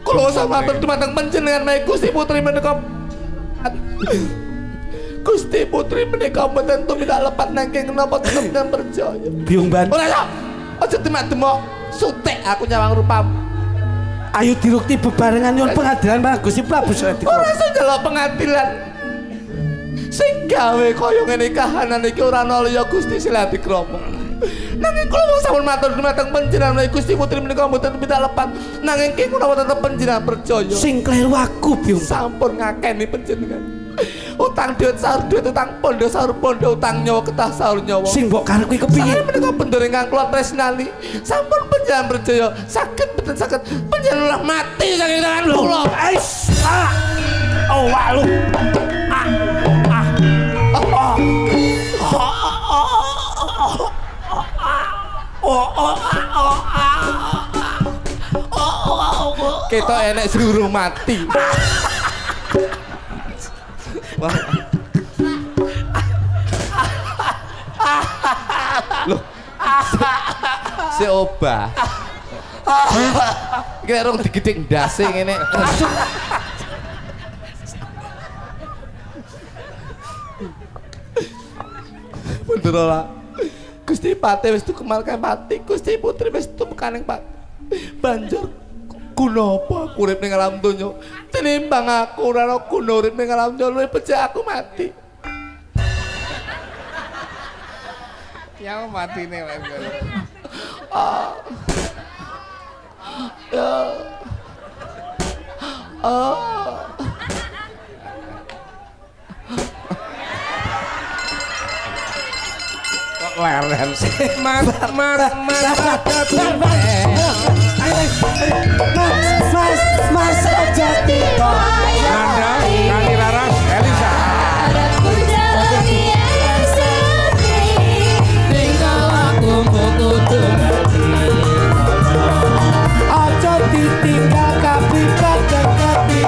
Kula sampun dumateng panjenengan menawi Gusti Putri menika Gusti Putri menika mboten tumindak lepat nanging napa tetep dan percaya. Biung ban. Ora ya. Aja demak-demok sutek aku nyawang rupamu. Ayo dirukti bebarengan nyuwun pengadilan marang Gusti Prabu Sredika. Ora iso njaluk pengadilan. Sing gawe kaya ngene kahanan iki ora ana liya Gusti Siladikrama. Nanging kula wong sampun matur dumateng panjenengan menawi Gusti Putri menika mboten tumindak lepat nanging king kula tetep panjenengan percaya. Sing kleru aku, Biung. Sampun ngakeni panjenengan. Utang duit sahur duit, utang pondo sahur pondo, utang nyawa ketah sahur nyawa. Sing mbok karep kuwi kepiye? Saya menika bendera ingkang kula tresnani. Sampun panjenengan percaya, saged mboten saged panjenengan mati saking tangan kula. Ais. Oh, walu. Kita enek seluruh mati. Wah. Loh. Si obah. Iki rong digitik ndase ngene. Bener ora? Gusti Pate wis tukemarkan pati, Gusti Putri wis tumekaning pati. Banjur guna apa aku urip ning alam donya? Tinimbang aku ora ana guna urip ning alam donya luwih becik aku mati. Ya matine wae. Leren mas Jati Nanda Kali Raras Elisa aja ditinggal kabeh pada kabeh.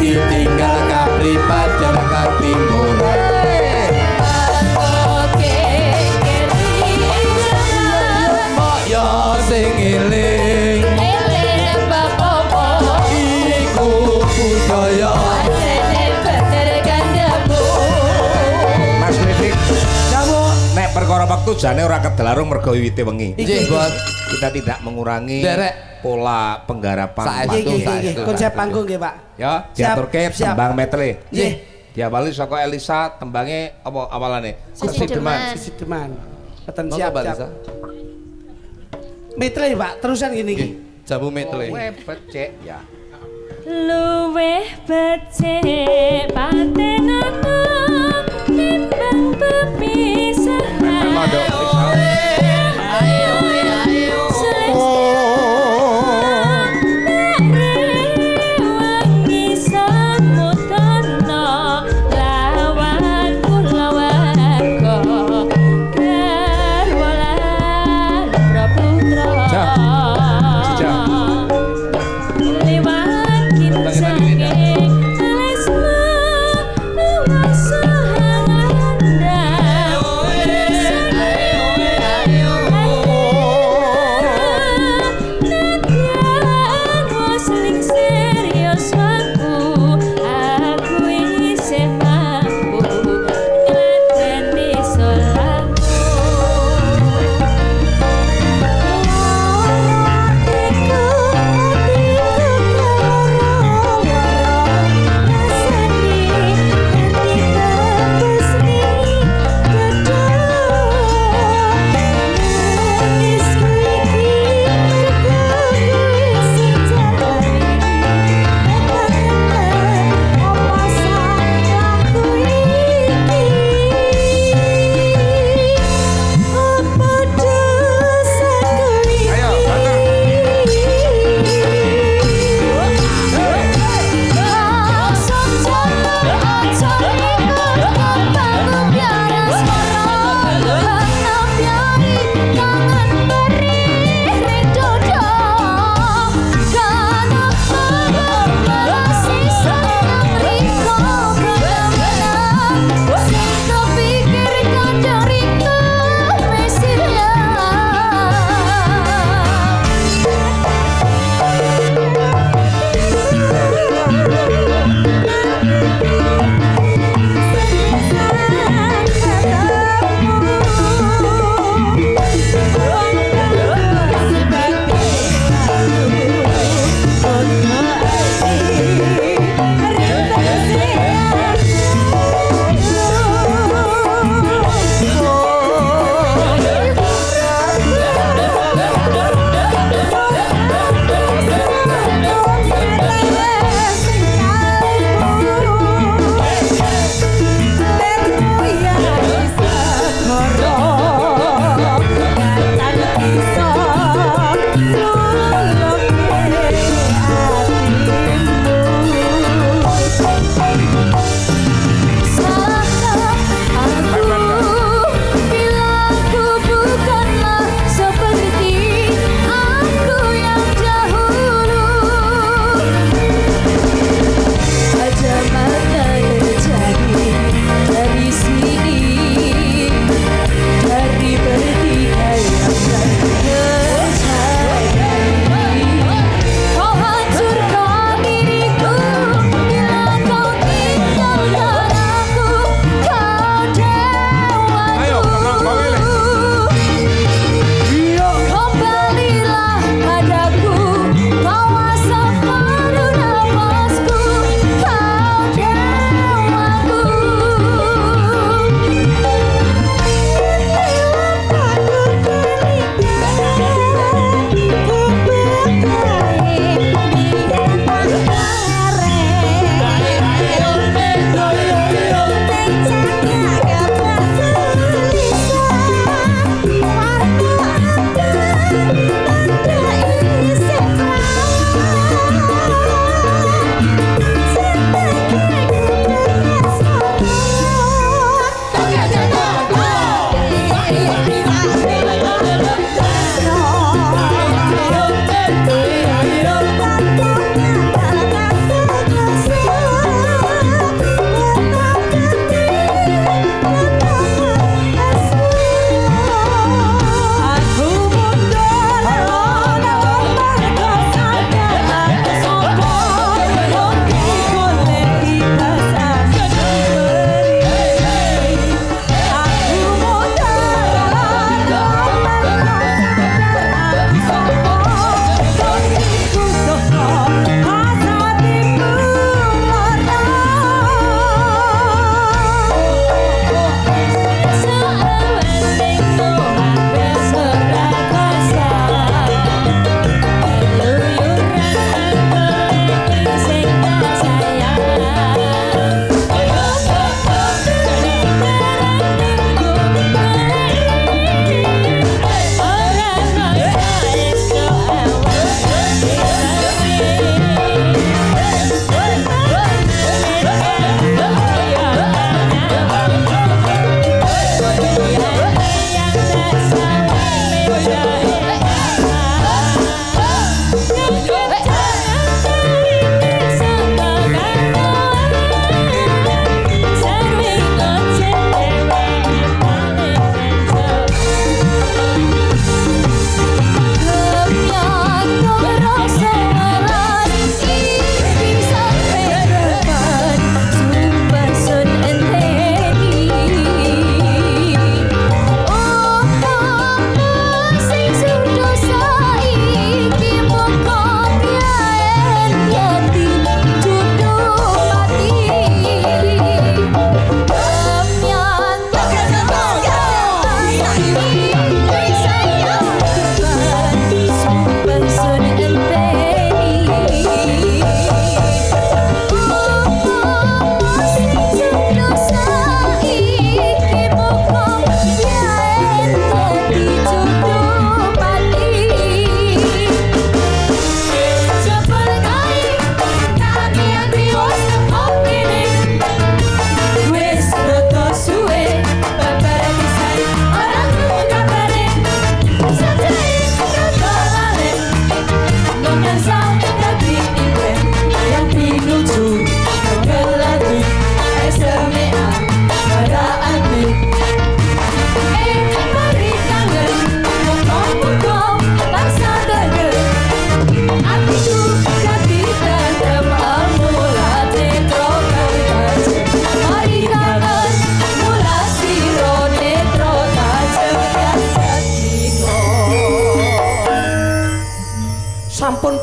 Ditinggal kapribaden katimuran. Moyo sing eling iku budaya. Mas Lidik kamu nek perkara wektu jane ora kedelarung mergo wiwite wengi. Nggih, Bos. Kita tidak mengurangi Derek pola penggarapan Nggih, konsep panggung nggih, Pak. Ya, diaturke Siap. tembang medley. Nggih. Diawali saka Elisa tembange apa awalane? Sisi Deman. Sisi Deman. Mboten Monggo, siap, Mbak siap. Lisa. Metre, Pak, terusan gini iki. Jamu metle. Kowe becik ya. luweh becik patenana timbang pepisahan ayo wangi samudana lawan kulawarga garwalan praputra saking alesna luwasa hangandang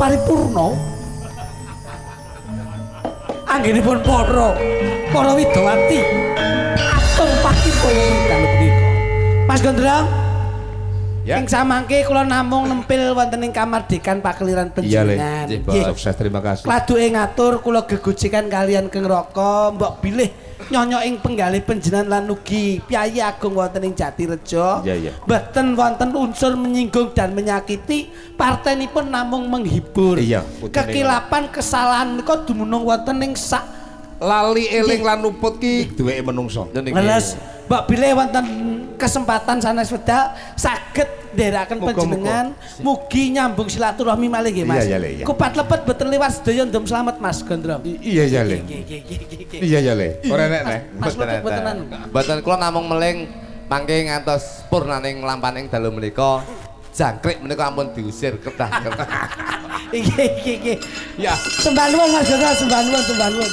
paripurna. Anggenipun para widowati atung pakipun dalu punika. Mas Gondrong, ya. ing samangke kula namung nempil wonten ing kamardikan pakeliran panjenengan. Nggih, sukses, terima kasih. Kladuke ngatur kula gegojekan kalian Keng Raka, mbok bilih nyonyok ing penggalih panjenengan lan ugi piyayi agung wonten ing Jatirejo. Iya. Mboten wonten unsur menyinggung dan menyakiti, partenipun namung menghibur. Iya, kekilapan kesalahan menika dumunung wonten ing sak lali eling lan luput ki duweke menungso. leres mbok bilih wonten kesempatan sanes wedal saged ndherekaken panjenengan mugi nyambung silaturahmi malih nggih Mas. Iya. Kupat lepet boten liwat sedaya ndom slamet Mas Gondrong. Iya ya Le. Iya ya Le. Ora enek nek. Mas lepet boten anu. Mboten kula namung meling mangke ngantos purnaning lampaning dalu menika jangkrik menika ampun diusir kedah. Iki. Ya. Sembah nuwun Mas Gondrong, sembah nuwun.